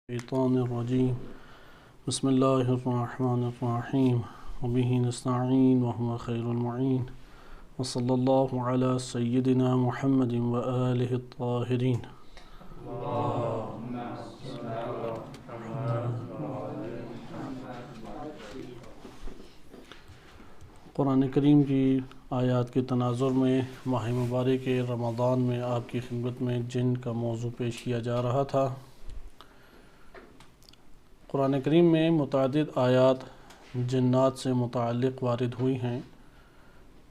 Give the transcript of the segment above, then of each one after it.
الشیطان الرجیم بسم اللہ الرحمن الرحیم وبہ نستعین وہو خیر المعین وصلی اللہ علی سیدنا محمد وآلہ الطاہرین۔ قرآن کریم کی آیات کے تناظر میں ماہ مبارک رمضان میں آپ کی خدمت میں جن کا موضوع پیش کیا جا رہا تھا۔ قرآن کریم میں متعدد آیات جنات سے متعلق وارد ہوئی ہیں،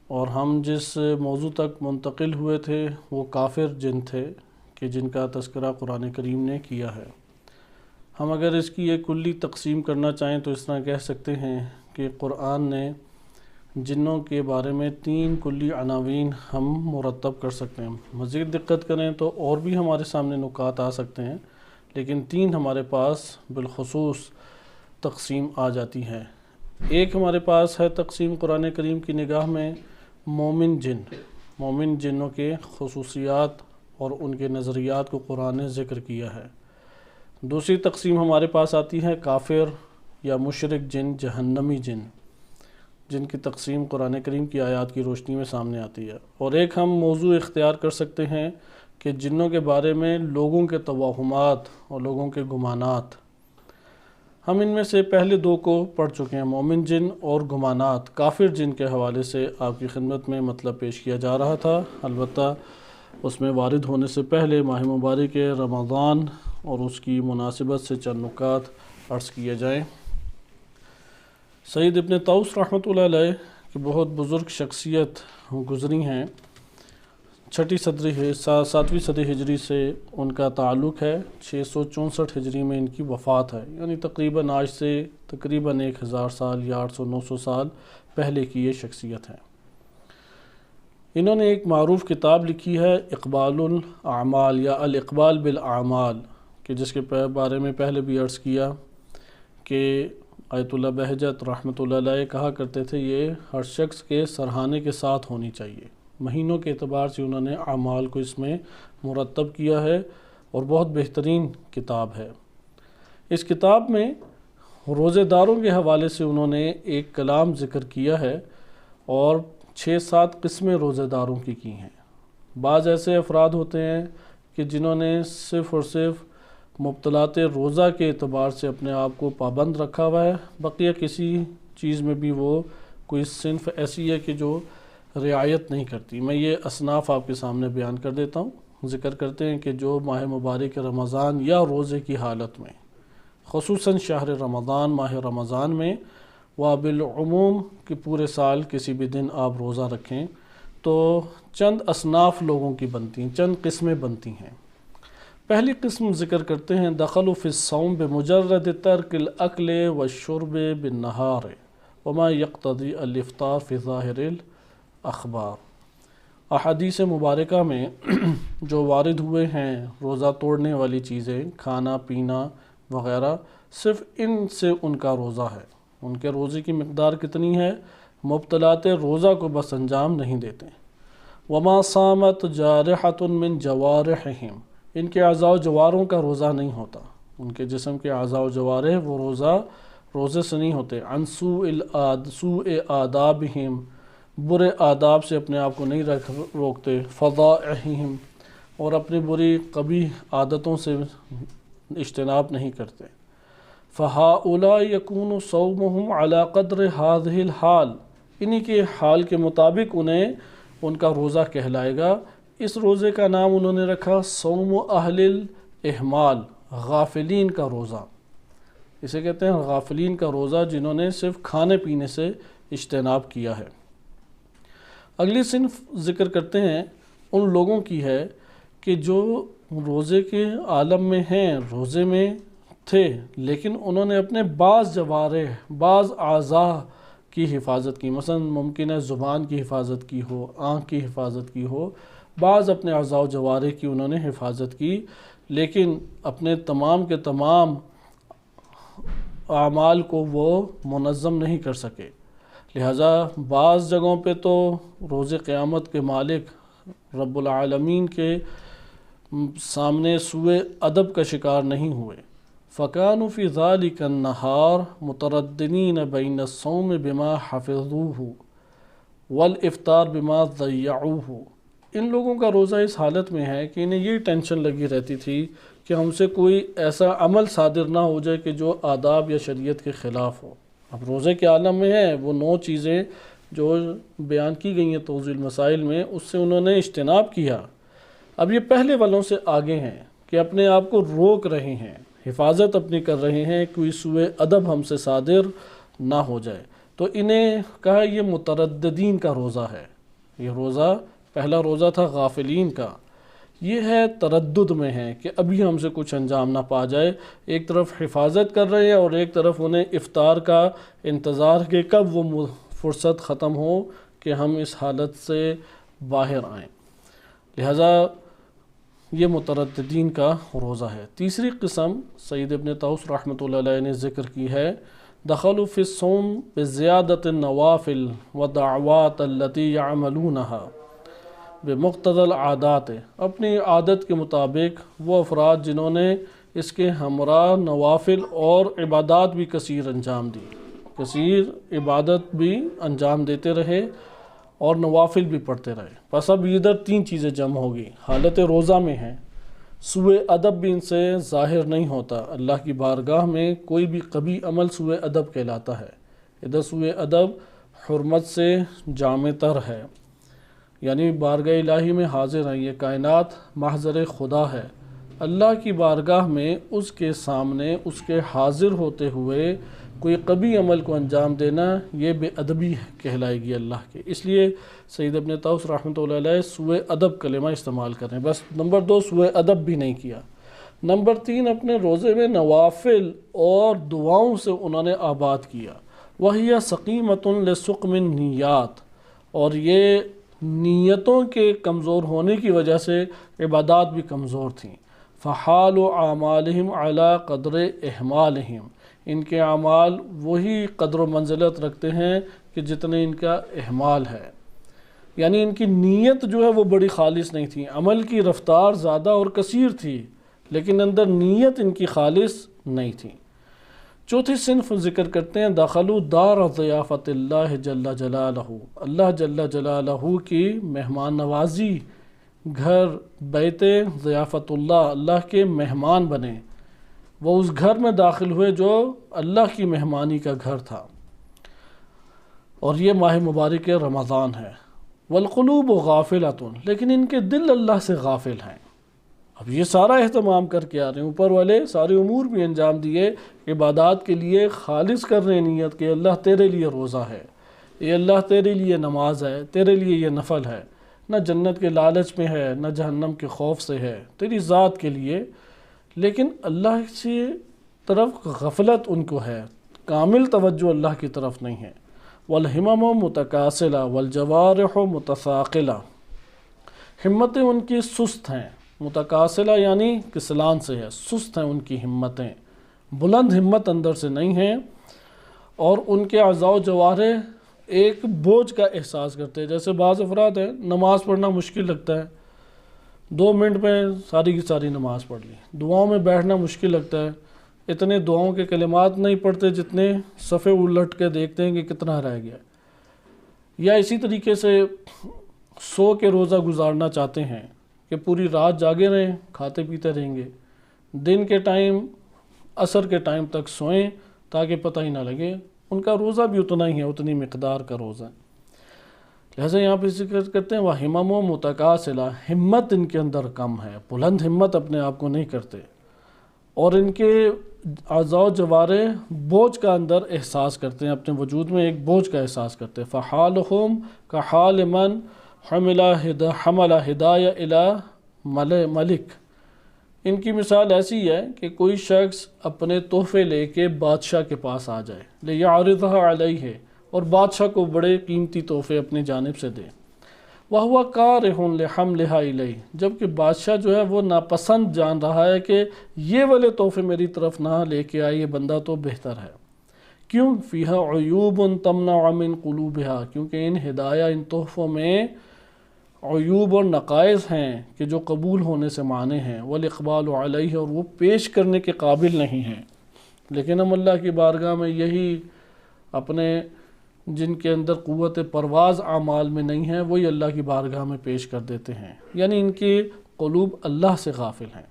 اور ہم جس موضوع تک منتقل ہوئے تھے وہ کافر جن تھے کہ جن کا تذکرہ قرآن کریم نے کیا ہے۔ ہم اگر اس کی ایک کلی تقسیم کرنا چاہیں تو اس طرح کہہ سکتے ہیں کہ قرآن نے جنوں کے بارے میں 3 کلی عناوین ہم مرتب کر سکتے ہیں۔ مزید دقت کریں تو اور بھی ہمارے سامنے نکات آ سکتے ہیں، لیکن 3 ہمارے پاس بالخصوص تقسیم آ جاتی ہے۔ ایک ہمارے پاس ہے تقسیم قرآن کریم کی نگاہ میں مومن جن، مومن جنوں کے خصوصیات اور ان کے نظریات کو قرآن نے ذکر کیا ہے۔ دوسری تقسیم ہمارے پاس آتی ہے کافر یا مشرک جن، جہنمی جن، جن کی تقسیم قرآن کریم کی آیات کی روشنی میں سامنے آتی ہے۔ اور ایک ہم موضوع اختیار کر سکتے ہیں کہ جنوں کے بارے میں لوگوں کے توہمات اور لوگوں کے گمانات۔ ہم ان میں سے پہلے 2 کو پڑھ چکے ہیں، مومن جن اور گمانات۔ کافر جن کے حوالے سے آپ کی خدمت میں مطلب پیش کیا جا رہا تھا، البتہ اس میں وارد ہونے سے پہلے ماہ مبارک رمضان اور اس کی مناسبت سے چند نکات عرض کیے جائیں۔ سید ابن طوس رحمۃ اللہ علیہ کی بہت بزرگ شخصیت گزری ہیں، 7ویں صدی ہجری سے ان کا تعلق ہے، 664 ہجری میں ان کی وفات ہے، یعنی تقریباً آج سے تقریباً 1000 سال یا 800-900 سال پہلے کی یہ شخصیت ہے۔ انہوں نے ایک معروف کتاب لکھی ہے اقبال الاعمال یا الاقبال بالاعمال، کہ جس کے بارے میں پہلے بھی عرض کیا کہ آیت اللہ بہجت رحمۃ اللہ علیہ کہا کرتے تھے یہ ہر شخص کے سرہانے کے ساتھ ہونی چاہیے۔ مہینوں کے اعتبار سے انہوں نے اعمال کو اس میں مرتب کیا ہے، اور بہت بہترین کتاب ہے۔ اس کتاب میں روزے داروں کے حوالے سے انہوں نے ایک کلام ذکر کیا ہے، اور 6-7 قسمیں روزے داروں کی ہیں۔ بعض ایسے افراد ہوتے ہیں کہ جنہوں نے صرف اور صرف مبطلات روزہ کے اعتبار سے اپنے آپ کو پابند رکھا ہوا ہے، بقیہ کسی چیز میں بھی وہ کوئی صنف ایسی ہے کہ جو رعایت نہیں کرتی۔ میں یہ اصناف آپ کے سامنے بیان کر دیتا ہوں۔ ذکر کرتے ہیں کہ جو ماہ مبارک رمضان یا روزے کی حالت میں، خصوصاً شہر رمضان، ماہ رمضان میں، و بالعموم کہ پورے سال کسی بھی دن آپ روزہ رکھیں، تو چند اصناف لوگوں کی بنتی ہیں، چند قسمیں بنتی ہیں۔ پہلی قسم ذکر کرتے ہیں دخلوا فی الصوم بمجرد ترک الاکل والشرب بالنہار وما یقتضی الافطار فی ظاہر الاخبار۔ احادیث مبارکہ میں جو وارد ہوئے ہیں روزہ توڑنے والی چیزیں، کھانا پینا وغیرہ، صرف ان سے ان کا روزہ ہے۔ ان کے روزے کی مقدار کتنی ہے؟ مبطلات روزہ کو بس انجام نہیں دیتے۔ وما صامت جارحۃ من جوارحہم، ان کے اعضاء و جواروں کا روزہ نہیں ہوتا، ان کے جسم کے اعضاء و جوارح وہ روزے سے نہیں ہوتے۔ عن سوء آدابہم، برے آداب سے اپنے آپ کو نہیں روکتے۔ فضائحہم، اور اپنی بری قبیح عادتوں سے اجتناب نہیں کرتے۔ فہؤلاء یکون صومہم علی قدر ہذہ الحال، انہی کے حال کے مطابق انہیں ان کا روزہ کہلائے گا۔ اس روزے کا نام انہوں نے رکھا صوم اہل الاہمال، غافلین کا روزہ۔ اسے کہتے ہیں غافلین کا روزہ، جنہوں نے صرف کھانے پینے سے اجتناب کیا ہے۔ اگلی صنف ذکر کرتے ہیں ان لوگوں کی ہے کہ جو روزے کے عالم میں ہیں، روزے میں تھے، لیکن انہوں نے اپنے بعض جوارح، بعض اعضاء کی حفاظت کی، مثلا ممکن ہے زبان کی حفاظت کی ہو، آنکھ کی حفاظت کی ہو، بعض اپنے اعضاء و جوارح کی انہوں نے حفاظت کی، لیکن اپنے تمام کے تمام اعمال کو وہ منظم نہیں کر سکے۔ لہٰذا بعض جگہوں پہ تو روز قیامت کے مالک رب العالمین کے سامنے سوء ادب کا شکار نہیں ہوئے، فَكَانُوا فِي ذَلِكَ النَّهَارِ مُتَرَدِّدِينَ بَيْنَ الصَّوْمِ بِمَا حَفِظُوهُ وَالْإِفْطَارِ بِمَا ضَيَّعُوهُ۔ ان لوگوں کا روزہ اس حالت میں ہے کہ انہیں یہ ٹینشن لگی رہتی تھی کہ ہم سے کوئی ایسا عمل صادر نہ ہو جائے کہ جو آداب یا شریعت کے خلاف ہو۔ اب روزے کے عالم میں ہے وہ 9 چیزیں جو بیان کی گئی ہیں توضیح المسائل میں، اس سے انہوں نے اجتناب کیا۔ اب یہ پہلے والوں سے آگے ہیں کہ اپنے آپ کو روک رہے ہیں، حفاظت اپنی کر رہے ہیں، کوئی سوء ادب ہم سے صادر نہ ہو جائے۔ تو انہیں کہا یہ مترددین کا روزہ ہے۔ یہ روزہ پہلا روزہ تھا غافلین کا، یہ ہے تردد میں ہے کہ ابھی ہم سے کچھ انجام نہ پا جائے۔ ایک طرف حفاظت کر رہے ہیں اور ایک طرف انہیں افطار کا انتظار کہ کب وہ فرصت ختم ہو کہ ہم اس حالت سے باہر آئیں۔ لہٰذا یہ مترددین کا روزہ ہے۔ تیسری قسم سید ابن طاؤس رحمۃ اللہ علیہ نے ذکر کی ہے، دخلوا فی الصوم بزیادۃ النوافل والدعوات التي يعملونها بمقتضى العادات۔ اپنی عادت کے مطابق وہ افراد جنہوں نے اس کے ہمراہ نوافل اور عبادات بھی کثیر انجام دی، کثیر عبادت بھی انجام دیتے رہے اور نوافل بھی پڑھتے رہے۔ بس اب ادھر 3 چیزیں جمع ہوگی، حالت روزہ میں ہیں، سوء ادب بھی ان سے ظاہر نہیں ہوتا، اللہ کی بارگاہ میں کوئی بھی قبیح عمل سوء ادب کہلاتا ہے۔ ادھر سوء ادب حرمت سے جامع تر ہے، یعنی بارگاہ الہی میں حاضر ہیں، یہ کائنات محضر خدا ہے، اللہ کی بارگاہ میں اس کے سامنے اس کے حاضر ہوتے ہوئے کوئی قبیح عمل کو انجام دینا یہ بے ادبی کہلائے گی اللہ کے۔ اس لیے سید ابن طاؤس رحمۃ اللہ علیہ سوء ادب کلمہ استعمال کر رہے ہیں۔ بس نمبر 2 سوء ادب بھی نہیں کیا۔ نمبر 3 اپنے روزے میں نوافل اور دعاؤں سے انہوں نے آباد کیا۔ وَهِيَ سَقِيمَةٌ لِسُقْمِ النِّيَّاتِ، اور یہ نیتوں کے کمزور ہونے کی وجہ سے عبادات بھی کمزور تھیں۔ فَحَالُ أَعْمَالِهِمْ عَلَى قَدْرِ إِحْمَالِهِمْ، ان کے اعمال وہی قدر و منزلت رکھتے ہیں کہ جتنے ان کا احمال ہے، یعنی ان کی نیت جو ہے وہ بڑی خالص نہیں تھی، عمل کی رفتار زیادہ اور کثیر تھی لیکن اندر نیت ان کی خالص نہیں تھی۔ چوتھی صنف ذکر کرتے ہیں، دخلوا دار ضیافت اللہ جل جلالہ، اللہ جل جلالہ کی مہمان نوازی، گھر بیت ضیافت اللہ، اللہ کے مہمان بنے، وہ اس گھر میں داخل ہوئے جو اللہ کی مہمانی کا گھر تھا، اور یہ ماہ مبارک رمضان ہے۔ والقلوب غافلۃ، لیکن ان کے دل اللہ سے غافل ہیں۔ اب یہ سارا اہتمام کر کے آ رہے ہیں، اوپر والے سارے امور بھی انجام دیے، عبادات کے لیے خالص کر رہے نیت کہ اللہ تیرے لیے روزہ ہے، یہ اللہ تیرے لیے نماز ہے، تیرے لیے یہ نفل ہے، نہ جنت کے لالچ میں ہے نہ جہنم کے خوف سے ہے، تیری ذات کے لیے، لیکن اللہ کی طرف غفلت ان کو ہے، کامل توجہ اللہ کی طرف نہیں ہے۔ والہمم متکاسلہ والجوارح متثاقلہ، ہمتیں ان کی سست ہیں، متکاسلہ یعنی کسلان سے ہے، سست ہیں ان کی ہمتیں، بلند ہمت اندر سے نہیں ہیں، اور ان کے اعضاء و جوارح ایک بوجھ کا احساس کرتے ہیں۔ جیسے بعض افراد ہیں نماز پڑھنا مشکل لگتا ہے، 2 منٹ میں ساری کی ساری نماز پڑھ لی، دعاؤں میں بیٹھنا مشکل لگتا ہے، اتنے دعاؤں کے کلمات نہیں پڑھتے جتنے صفحے الٹ کے دیکھتے ہیں کہ کتنا رہ گیا۔ یا اسی طریقے سے سو کے روزہ گزارنا چاہتے ہیں کہ پوری رات جاگے رہیں، کھاتے پیتے رہیں گے، دن کے ٹائم عصر کے ٹائم تک سوئیں تاکہ پتہ ہی نہ لگے، ان کا روزہ بھی اتنا ہی ہے، اتنی مقدار کا روزہ ہے۔ لہٰذا یہاں پہ ذکر کرتے ہیں وَہِمَمُ مُتَکَاسِلَةٌ، ہمت ان کے اندر کم ہے، بلند ہمت اپنے آپ کو نہیں کرتے، اور ان کے اعضاء و جوارح بوجھ کا اندر احساس کرتے ہیں، اپنے وجود میں ایک بوجھ کا احساس کرتے ہیں۔ فَحَالُهُمْ كَحَالِ مَنْ حَمَلَ هِدَایَ إِلَى مَلِک، ان کی مثال ایسی ہے کہ کوئی شخص اپنے تحفے لے کے بادشاہ کے پاس آ جائے، لِيَعْرِضَهَا عَلَيْهِ، اور بادشاہ کو بڑے قیمتی تحفے اپنی جانب سے دے، وَهُوَ كَارِهٌ لِحَمْلِهَا إِلَيْهِ، جبکہ بادشاہ جو ہے وہ ناپسند جان رہا ہے کہ یہ والے تحفے میری طرف نہ لے کے آئے، یہ بندہ تو بہتر ہے۔ کیوں؟ فِيهَا عُيُوبٌ تَمْنَعُ مِنْ قُلُوبِهَا، کیونکہ ان ہدایہ، ان تحفوں میں عیوب اور نقائص ہیں کہ جو قبول ہونے سے مانے ہیں، والاقبال علیہ، اور وہ پیش کرنے کے قابل نہیں ہیں، لیکن ہم اللہ کی بارگاہ میں یہی اپنے جن کے اندر قوت پرواز اعمال میں نہیں ہے وہی اللہ کی بارگاہ میں پیش کر دیتے ہیں، یعنی ان کی قلوب اللہ سے غافل ہیں۔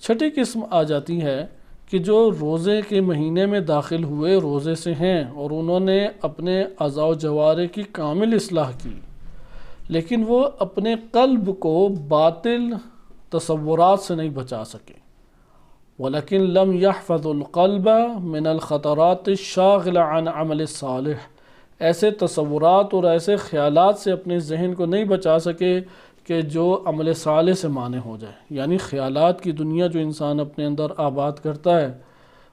چھٹی قسم آ جاتی ہے کہ جو روزے کے مہینے میں داخل ہوئے روزے سے ہیں اور انہوں نے اپنے اعضاء و جوارح کی کامل اصلاح کی، لیکن وہ اپنے قلب کو باطل تصورات سے نہیں بچا سکے۔ وَلَكِنْ لَمْ يَحْفَظُ الْقَلْبَ مِنَ الْخَطَرَاتِ الشَّاغِلَةِ عَنْ عَمَلِ الصَّالِحِ، ایسے تصورات اور ایسے خیالات سے اپنے ذہن کو نہیں بچا سکے کہ جو عمل صالح سے مانع ہو جائے، یعنی خیالات کی دنیا جو انسان اپنے اندر آباد کرتا ہے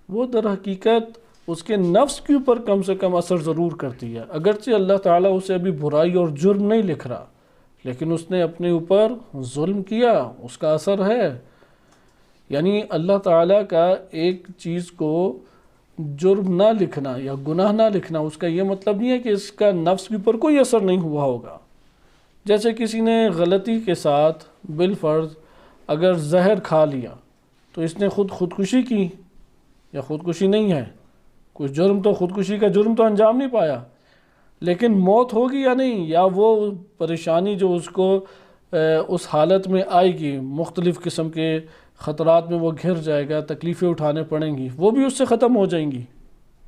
وہ در حقیقت اس کے نفس کے اوپر کم سے کم اثر ضرور کرتی ہے، اگرچہ اللہ تعالیٰ اسے ابھی برائی اور جرم نہیں لکھ رہا، لیکن اس نے اپنے اوپر ظلم کیا، اس کا اثر ہے۔ یعنی اللہ تعالیٰ کا ایک چیز کو جرم نہ لکھنا یا گناہ نہ لکھنا، اس کا یہ مطلب نہیں ہے کہ اس کا نفس کے اوپر کوئی اثر نہیں ہوا ہوگا۔ جیسے کسی نے غلطی کے ساتھ بالفرض اگر زہر کھا لیا تو اس نے خودکشی کی یا خودکشی نہیں ہے، کوئی جرم تو خودکشی کا جرم تو انجام نہیں پایا، لیکن موت ہوگی یا نہیں، یا وہ پریشانی جو اس کو اس حالت میں آئے گی، مختلف قسم کے خطرات میں وہ گھر جائے گا، تکلیفیں اٹھانے پڑیں گی، وہ بھی اس سے ختم ہو جائیں گی؟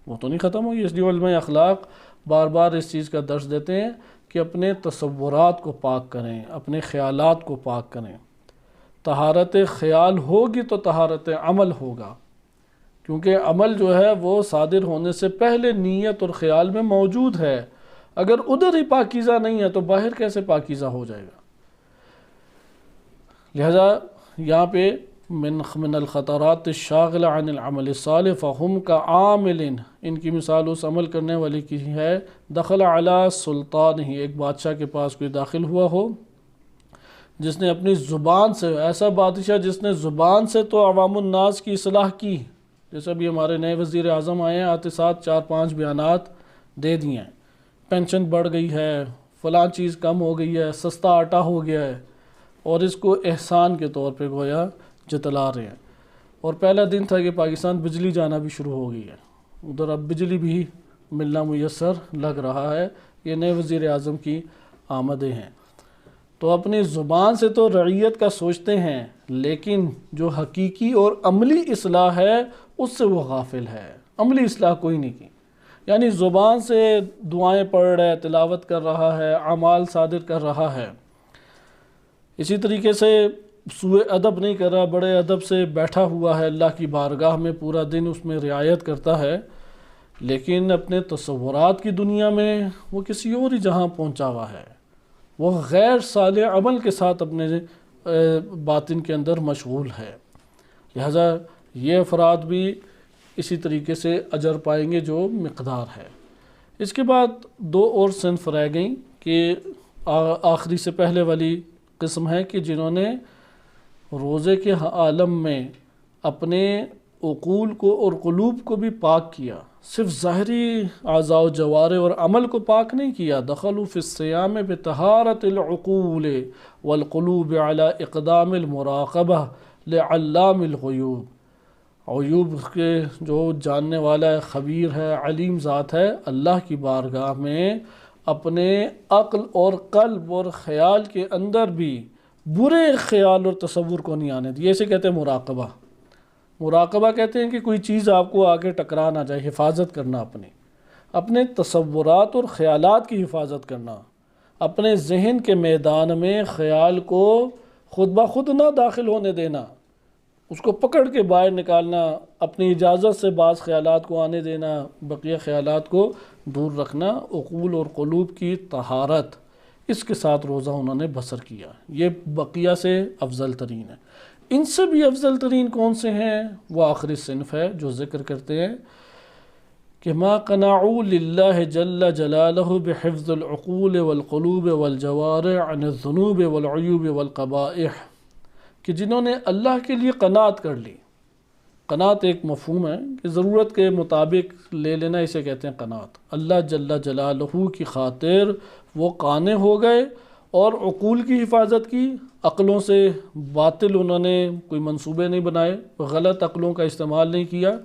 وہ تو نہیں ختم ہوگی۔ اس لیے علماء اخلاق بار بار اس چیز کا درس دیتے ہیں کہ اپنے تصورات کو پاک کریں، اپنے خیالات کو پاک کریں۔ طہارت خیال ہوگی تو طہارت عمل ہوگا، کیونکہ عمل جو ہے وہ صادر ہونے سے پہلے نیت اور خیال میں موجود ہے، اگر ادھر ہی پاکیزہ نہیں ہے تو باہر کیسے پاکیزہ ہو جائے گا؟ لہذا یہاں پہ من الخطرات الشاغلہ عن العمل الصالح فہم کعامل، ان کی مثال اس عمل کرنے والے کی ہے، دخل علی سلطان ہی، ایک بادشاہ کے پاس کوئی داخل ہوا ہو جس نے اپنی زبان سے، ایسا بادشاہ جس نے زبان سے تو عوام الناس کی اصلاح کی، جیسے ابھی ہمارے نئے وزیر اعظم آئے ہیں، آتے ساتھ 4-5 بیانات دے دیے ہیں، پینشن بڑھ گئی ہے، فلاں چیز کم ہو گئی ہے، سستا آٹا ہو گیا ہے، اور اس کو احسان کے طور پہ گویا جتلا رہے ہیں۔ اور پہلا دن تھا کہ پاکستان بجلی جانا بھی شروع ہو گئی ہے، ادھر اب بجلی بھی ملنا میسر لگ رہا ہے، یہ نئے وزیر اعظم کی آمدیں ہیں۔ تو اپنی زبان سے تو رعیت کا سوچتے ہیں، لیکن جو حقیقی اور عملی اصلاح ہے اس سے وہ غافل ہے، عملی اصلاح کوئی نہیں کی۔ یعنی زبان سے دعائیں پڑھ رہا ہے، تلاوت کر رہا ہے، اعمال صادر کر رہا ہے، اسی طریقے سے سوء ادب نہیں کر رہا، بڑے ادب سے بیٹھا ہوا ہے اللہ کی بارگاہ میں، پورا دن اس میں رعایت کرتا ہے، لیکن اپنے تصورات کی دنیا میں وہ کسی اور ہی جہاں پہنچا ہوا ہے، وہ غیر صالح عمل کے ساتھ اپنے باطن کے اندر مشغول ہے۔ لہذا یہ افراد بھی اسی طریقے سے اجر پائیں گے جو مقدار ہے۔ اس کے بعد 2 اور صنف رہ گئیں کہ آخری سے پہلے والی قسم ہے کہ جنہوں نے روزے کے عالم میں اپنے عقول کو اور قلوب کو بھی پاک کیا، صرف ظاہری اعضاء و جوارح اور عمل کو پاک نہیں کیا، دخلوا فی الصیام بطہارت العقول والقلوب علی اقدام المراقبہ لعلام الغیوب، عیوب کے جو جاننے والا ہے، خبیر ہے، علیم ذات ہے، اللہ کی بارگاہ میں اپنے عقل اور قلب اور خیال کے اندر بھی برے خیال اور تصور کو نہیں آنے دیے۔ اسے کہتے ہیں مراقبہ۔ مراقبہ کہتے ہیں کہ کوئی چیز آپ کو آگے ٹکرا نہ جائے، حفاظت کرنا، اپنے تصورات اور خیالات کی حفاظت کرنا، اپنے ذہن کے میدان میں خیال کو خود بخود نہ داخل ہونے دینا، اس کو پکڑ کے باہر نکالنا، اپنی اجازت سے بعض خیالات کو آنے دینا، بقیہ خیالات کو دور رکھنا، عقول اور قلوب کی طہارت، اس کے ساتھ روزہ انہوں نے بسر کیا۔ یہ بقیہ سے افضل ترین ہے۔ ان سے بھی افضل ترین کون سے ہیں؟ وہ آخری صنف ہے جو ذکر کرتے ہیں کہ ما قنعوا للہ جل جلالہ بحفظ العقول والقلوب والجوارح عن الذنوب والعیوب والقبائح، کہ جنہوں نے اللہ کے لیے قناعت کر لی۔ قناعت ایک مفہوم ہے کہ ضرورت کے مطابق لے لینا، اسے کہتے ہیں قناعت۔ اللہ جل جلالہ کی خاطر وہ قانع ہو گئے اور عقول کی حفاظت کی، عقلوں سے باطل انہوں نے کوئی منصوبے نہیں بنائے، غلط عقلوں کا استعمال نہیں کیا،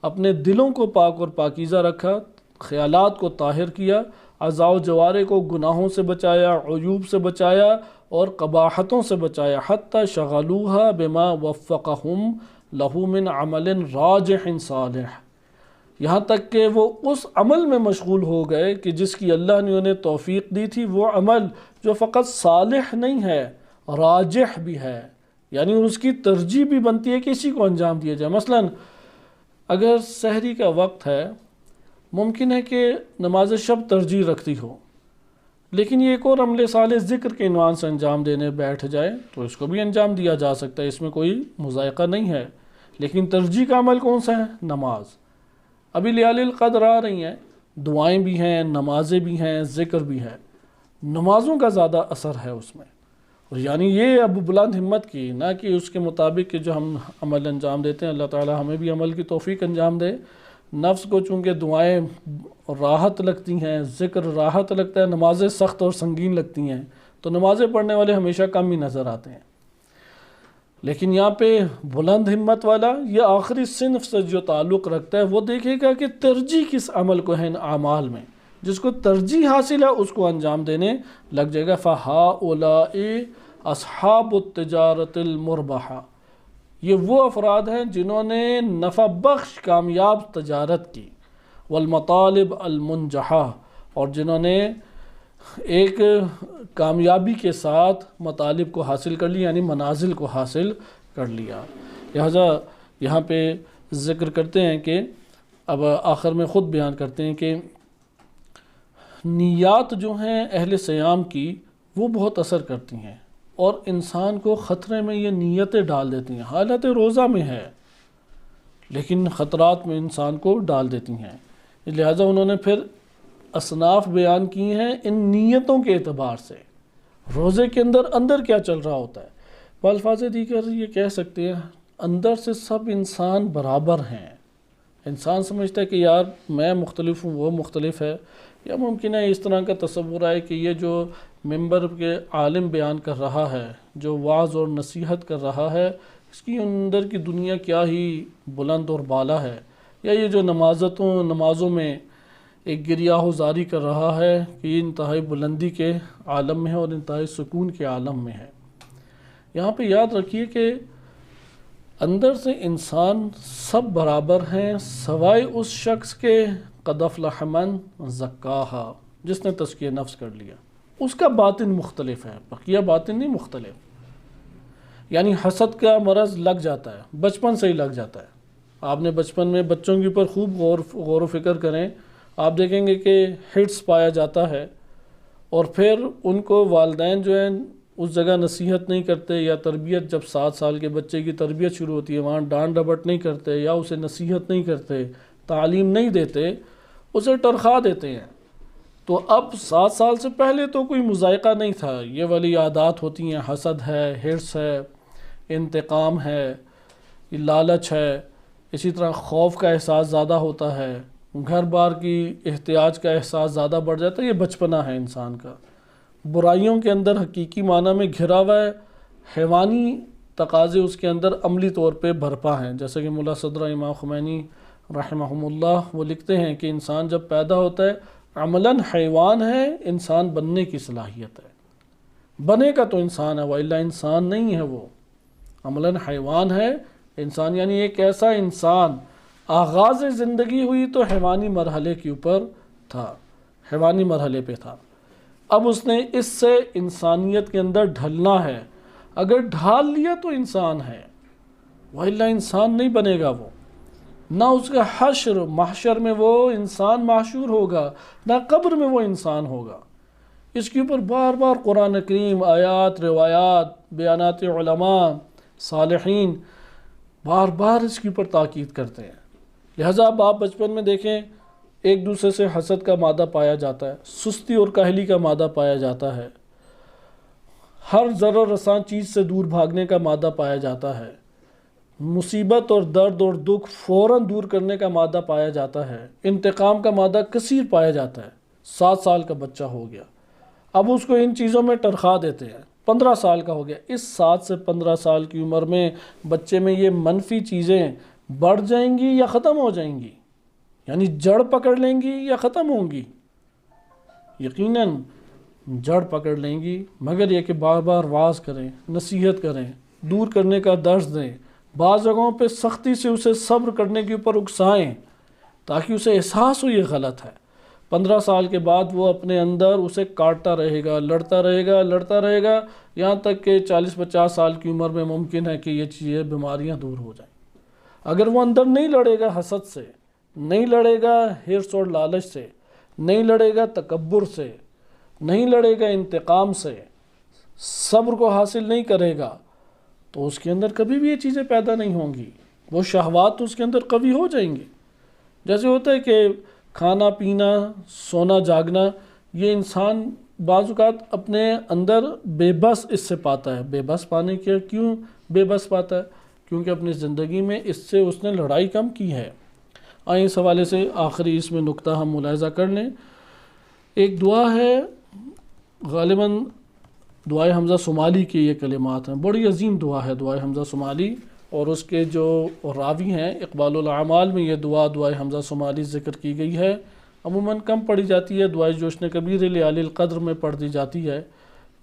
اپنے دلوں کو پاک اور پاکیزہ رکھا، خیالات کو طاہر کیا، اعضاء و جوارح کو گناہوں سے بچایا، عیوب سے بچایا اور قباحتوں سے بچایا، حتی شغلوها بما وفقہم لہو من عمل راجح صالح، یہاں تک کہ وہ اس عمل میں مشغول ہو گئے کہ جس کی اللہ نے انہیں توفیق دی تھی، وہ عمل جو فقط صالح نہیں ہے، راجح بھی ہے، یعنی اس کی ترجیح بھی بنتی ہے کہ اسی کو انجام دیا جائے۔ مثلا اگر سحری کا وقت ہے، ممکن ہے کہ نماز شب ترجیح رکھتی ہو، لیکن یہ ایک اور عمل صالح ذکر کے عنوان سے انجام دینے بیٹھ جائے تو اس کو بھی انجام دیا جا سکتا ہے، اس میں کوئی مذائقہ نہیں ہے، لیکن ترجیح کا عمل کون سا ہے؟ نماز۔ ابھی لیالی القدر آ رہی ہیں، دعائیں بھی ہیں، نمازیں بھی ہیں، ذکر بھی ہے، نمازوں کا زیادہ اثر ہے اس میں، اور یعنی یہ اب بلند ہمت کی، نہ کہ اس کے مطابق کہ جو ہم عمل انجام دیتے ہیں۔ اللہ تعالی ہمیں بھی عمل کی توفیق انجام دے۔ نفس کو چونکہ دعائیں راحت لگتی ہیں، ذکر راحت لگتا ہے، نمازیں سخت اور سنگین لگتی ہیں، تو نمازیں پڑھنے والے ہمیشہ کم ہی نظر آتے ہیں، لیکن یہاں پہ بلند ہمت والا یہ آخری صنف سے جو تعلق رکھتا ہے، وہ دیکھے گا کہ ترجیح کس عمل کو ہے ان اعمال میں، جس کو ترجیح حاصل ہے اس کو انجام دینے لگ جائے گا۔ فَهَؤُلَاءِ أَصْحَابُ التِّجَارَةِ الْمُرْبَحَةِ، یہ وہ افراد ہیں جنہوں نے نفع بخش کامیاب تجارت کی، والمطالب المنجحہ، اور جنہوں نے ایک کامیابی کے ساتھ مطالب کو حاصل کر لیا، یعنی منازل کو حاصل کر لیا۔ لہذا یہاں پہ ذکر کرتے ہیں کہ اب آخر میں خود بیان کرتے ہیں کہ نیات جو ہیں اہل صیام کی وہ بہت اثر کرتی ہیں، اور انسان کو خطرے میں یہ نیتیں ڈال دیتی ہیں، حالت روزہ میں ہے لیکن خطرات میں انسان کو ڈال دیتی ہیں۔ لہٰذا انہوں نے پھر اصناف بیان کی ہیں ان نیتوں کے اعتبار سے، روزے کے اندر کیا چل رہا ہوتا ہے۔ بالفاظ دیگر یہ کہہ سکتے ہیں اندر سے سب انسان برابر ہیں، انسان سمجھتا ہے کہ یار میں مختلف ہوں، وہ مختلف ہے، یا ممکن ہے اس طرح کا تصور آئے کہ یہ جو ممبر کے عالم بیان کر رہا ہے، جو وعظ اور نصیحت کر رہا ہے، اس کی اندر کی دنیا کیا ہی بلند اور بالا ہے، یا یہ جو نمازوں میں ایک گریہ زاری کر رہا ہے کہ یہ انتہائی بلندی کے عالم میں ہے اور انتہائی سکون کے عالم میں ہے۔ یہاں پہ یاد رکھیے کہ اندر سے انسان سب برابر ہیں سوائے اس شخص کے قد افلح من زکاہا، جس نے تزکیہ نفس کر لیا، اس کا باطن مختلف ہے، بقیہ باطن نہیں مختلف۔ یعنی حسد کا مرض لگ جاتا ہے، بچپن سے ہی لگ جاتا ہے۔ آپ نے بچپن میں بچوں کے اوپر خوب غور و فکر کریں، آپ دیکھیں گے کہ ہٹس پایا جاتا ہے، اور پھر ان کو والدین جو ہیں اس جگہ نصیحت نہیں کرتے، یا تربیت جب 7 سال کے بچے کی تربیت شروع ہوتی ہے وہاں ڈانٹ ڈپٹ نہیں کرتے، یا اسے نصیحت نہیں کرتے، تعلیم نہیں دیتے، اسے ٹرخا دیتے ہیں۔ تو اب 7 سال سے پہلے تو کوئی مذائقہ نہیں تھا، یہ والی عادات ہوتی ہیں، حسد ہے، ہرس ہے، انتقام ہے، لالچ ہے، اسی طرح خوف کا احساس زیادہ ہوتا ہے، گھر بار کی احتیاج کا احساس زیادہ بڑھ جاتا ہے۔ یہ بچپنا ہے انسان کا، برائیوں کے اندر حقیقی معنی میں گھرا ہوا ہے، حیوانی تقاضے اس کے اندر عملی طور پہ بھرپا ہیں۔ جیسے کہ ملا صدرہ امام خمینی رحمہم اللہ وہ لکھتے ہیں کہ انسان جب پیدا ہوتا ہے عملاً حیوان ہے، انسان بننے کی صلاحیت ہے، بنے کا تو انسان ہے وإلا انسان نہیں ہے، وہ عملاً حیوان ہے انسان، یعنی ایک ایسا انسان آغاز زندگی ہوئی تو حیوانی مرحلے کے اوپر تھا، حیوانی مرحلے پہ تھا، اب اس نے اس سے انسانیت کے اندر ڈھلنا ہے، اگر ڈھال لیا تو انسان ہے وإلا انسان نہیں بنے گا، وہ نہ اس کا حشر محشر میں وہ انسان محشور ہوگا، نہ قبر میں وہ انسان ہوگا۔ اس کے اوپر بار بار قرآن کریم، آیات، روایات، بیانات علماء صالحین بار بار اس کے اوپر تاکید کرتے ہیں۔ لہٰذا اب آپ بچپن میں دیکھیں ایک دوسرے سے حسد کا مادہ پایا جاتا ہے، سستی اور کاہلی کا مادہ پایا جاتا ہے، ہر ضرر رساں چیز سے دور بھاگنے کا مادہ پایا جاتا ہے، مصیبت اور درد اور دکھ فوراً دور کرنے کا مادہ پایا جاتا ہے، انتقام کا مادہ کثیر پایا جاتا ہے۔ 7 سال کا بچہ ہو گیا، اب اس کو ان چیزوں میں ٹرخا دیتے ہیں، 15 سال کا ہو گیا، اس 7 سے 15 سال کی عمر میں بچے میں یہ منفی چیزیں بڑھ جائیں گی یا ختم ہو جائیں گی، یعنی جڑ پکڑ لیں گی یا ختم ہوں گی؟ یقیناً جڑ پکڑ لیں گی، مگر یہ کہ بار بار واعظ کریں، نصیحت کریں، دور کرنے کا درس دیں، بعض جگہوں پہ سختی سے اسے صبر کرنے کے اوپر اکسائیں تاکہ اسے احساس ہو یہ غلط ہے۔ 15 سال کے بعد وہ اپنے اندر اسے کاٹتا رہے گا، لڑتا رہے گا، یہاں تک کہ 40-50 سال کی عمر میں ممکن ہے کہ یہ چیزیں بیماریاں دور ہو جائیں۔ اگر وہ اندر نہیں لڑے گا حسد سے، نہیں لڑے گا حرص اور لالچ سے، نہیں لڑے گا تکبر سے، نہیں لڑے گا انتقام سے، صبر کو حاصل نہیں کرے گا، تو اس کے اندر کبھی بھی یہ چیزیں پیدا نہیں ہوں گی۔ وہ شہوات تو اس کے اندر قوی ہو جائیں گے۔ جیسے ہوتا ہے کہ کھانا پینا، سونا جاگنا، یہ انسان بعض اوقات اپنے اندر بے بس اس سے پاتا ہے۔ بے بس پانے کے کیوں بے بس پاتا ہے؟ کیونکہ اپنی زندگی میں اس سے اس نے لڑائی کم کی ہے۔ آئیں اس حوالے سے آخری اس میں نقطہ ہم ملاحظہ کر لیں۔ ایک دعا ہے، غالباً دعائے حمزہ صومالی کے یہ کلمات ہیں، بڑی عظیم دعا ہے دعائے حمزہ صومالی، اور اس کے جو راوی ہیں اقبال الاعمال میں یہ دعائے حمزہ صومالی ذکر کی گئی ہے۔ عموماً کم پڑھی جاتی ہے، دعائے جوشن کبیر لعلی القدر میں پڑھ دی جاتی ہے۔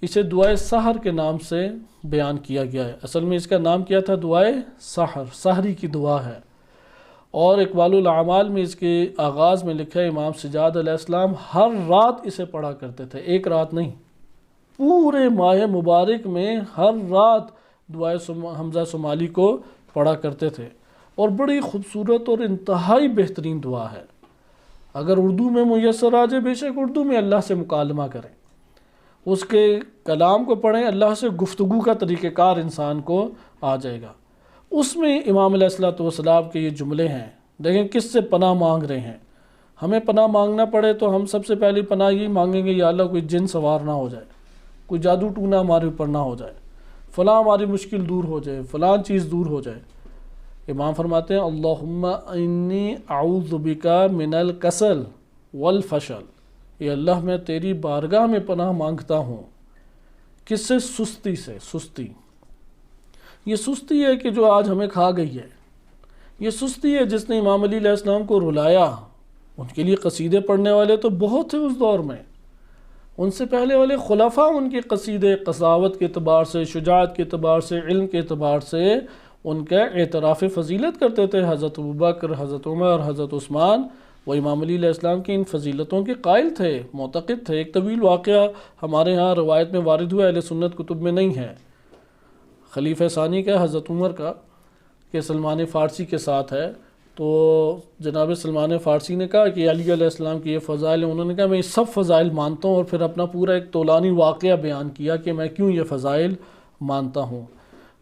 اسے دعائے سحر کے نام سے بیان کیا گیا ہے۔ اصل میں اس کا نام کیا تھا؟ دعائے سحر، سحری کی دعا ہے۔ اور اقبال الاعمال میں اس کے آغاز میں لکھا ہے امام سجاد علیہ السلام ہر رات اسے پڑھا کرتے تھے، ایک رات نہیں، پورے ماہ مبارک میں ہر رات دعائے حمزہ صومالی کو پڑھا کرتے تھے، اور بڑی خوبصورت اور انتہائی بہترین دعا ہے۔ اگر اردو میں میسر آ جائے، بے شک اردو میں اللہ سے مکالمہ کریں، اس کے کلام کو پڑھیں، اللہ سے گفتگو کا طریقہ کار انسان کو آ جائے گا۔ اس میں امام علیہ السلام کے یہ جملے ہیں، دیکھیں کس سے پناہ مانگ رہے ہیں۔ ہمیں پناہ مانگنا پڑے تو ہم سب سے پہلی پناہ یہ مانگیں گے، یا اللہ کوئی جن سوار نہ ہو جائے، کوئی جادو ٹونا ہمارے اوپر نہ ہو جائے، فلاں ہماری مشکل دور ہو جائے، فلاں چیز دور ہو جائے۔ امام فرماتے ہیں اللہم انی اعوذ بکا من الکسل والفشل، اے اللہ میں تیری بارگاہ میں پناہ مانگتا ہوں، کس سے؟ سستی سے۔ سستی، یہ سستی ہے کہ جو آج ہمیں کھا گئی ہے، یہ سستی ہے جس نے امام علی علیہ السلام کو رلایا۔ ان کے لیے قصیدے پڑھنے والے تو بہت تھے اس دور میں، ان سے پہلے والے خلفاء ان کے قصیدے قساوت کے اعتبار سے، شجاعت کے اعتبار سے، علم کے اعتبار سے ان کا اعتراف فضیلت کرتے تھے۔ حضرت ابوبکر، حضرت عمر، حضرت عثمان، وہ امام علی علیہ السلام کی ان فضیلتوں کے قائل تھے، معتقد تھے۔ ایک طویل واقعہ ہمارے ہاں روایت میں وارد ہوا، اہل سنت کتب میں نہیں ہے، خلیفہ ثانی کا، حضرت عمر کا، کہ سلمان فارسی کے ساتھ ہے۔ تو جناب سلمان فارسی نے کہا کہ علی علیہ السلام کی یہ فضائل ہیں، انہوں نے کہا میں یہ سب فضائل مانتا ہوں، اور پھر اپنا پورا ایک طولانی واقعہ بیان کیا کہ میں کیوں یہ فضائل مانتا ہوں۔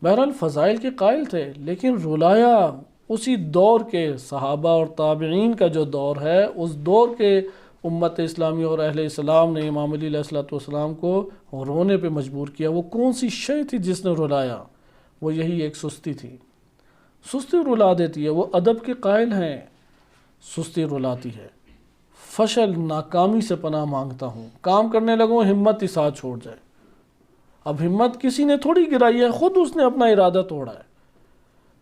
بہرحال فضائل کے قائل تھے، لیکن رلایا اسی دور کے صحابہ اور تابعین کا جو دور ہے، اس دور کے امت اسلامی اور اہل اسلام نے امام علی علیہ السلام کو رونے پہ مجبور کیا۔ وہ کون سی شے تھی جس نے رلایا؟ وہ یہی ایک سستی تھی۔ سستی رلا دیتی ہے، وہ ادب کے قائل ہیں، سستی رلاتی ہے۔ فشل، ناکامی سے پناہ مانگتا ہوں، کام کرنے لگوں ہمت ہی ساتھ چھوڑ جائے۔ اب ہمت کسی نے تھوڑی گرائی ہے، خود اس نے اپنا ارادہ توڑا ہے۔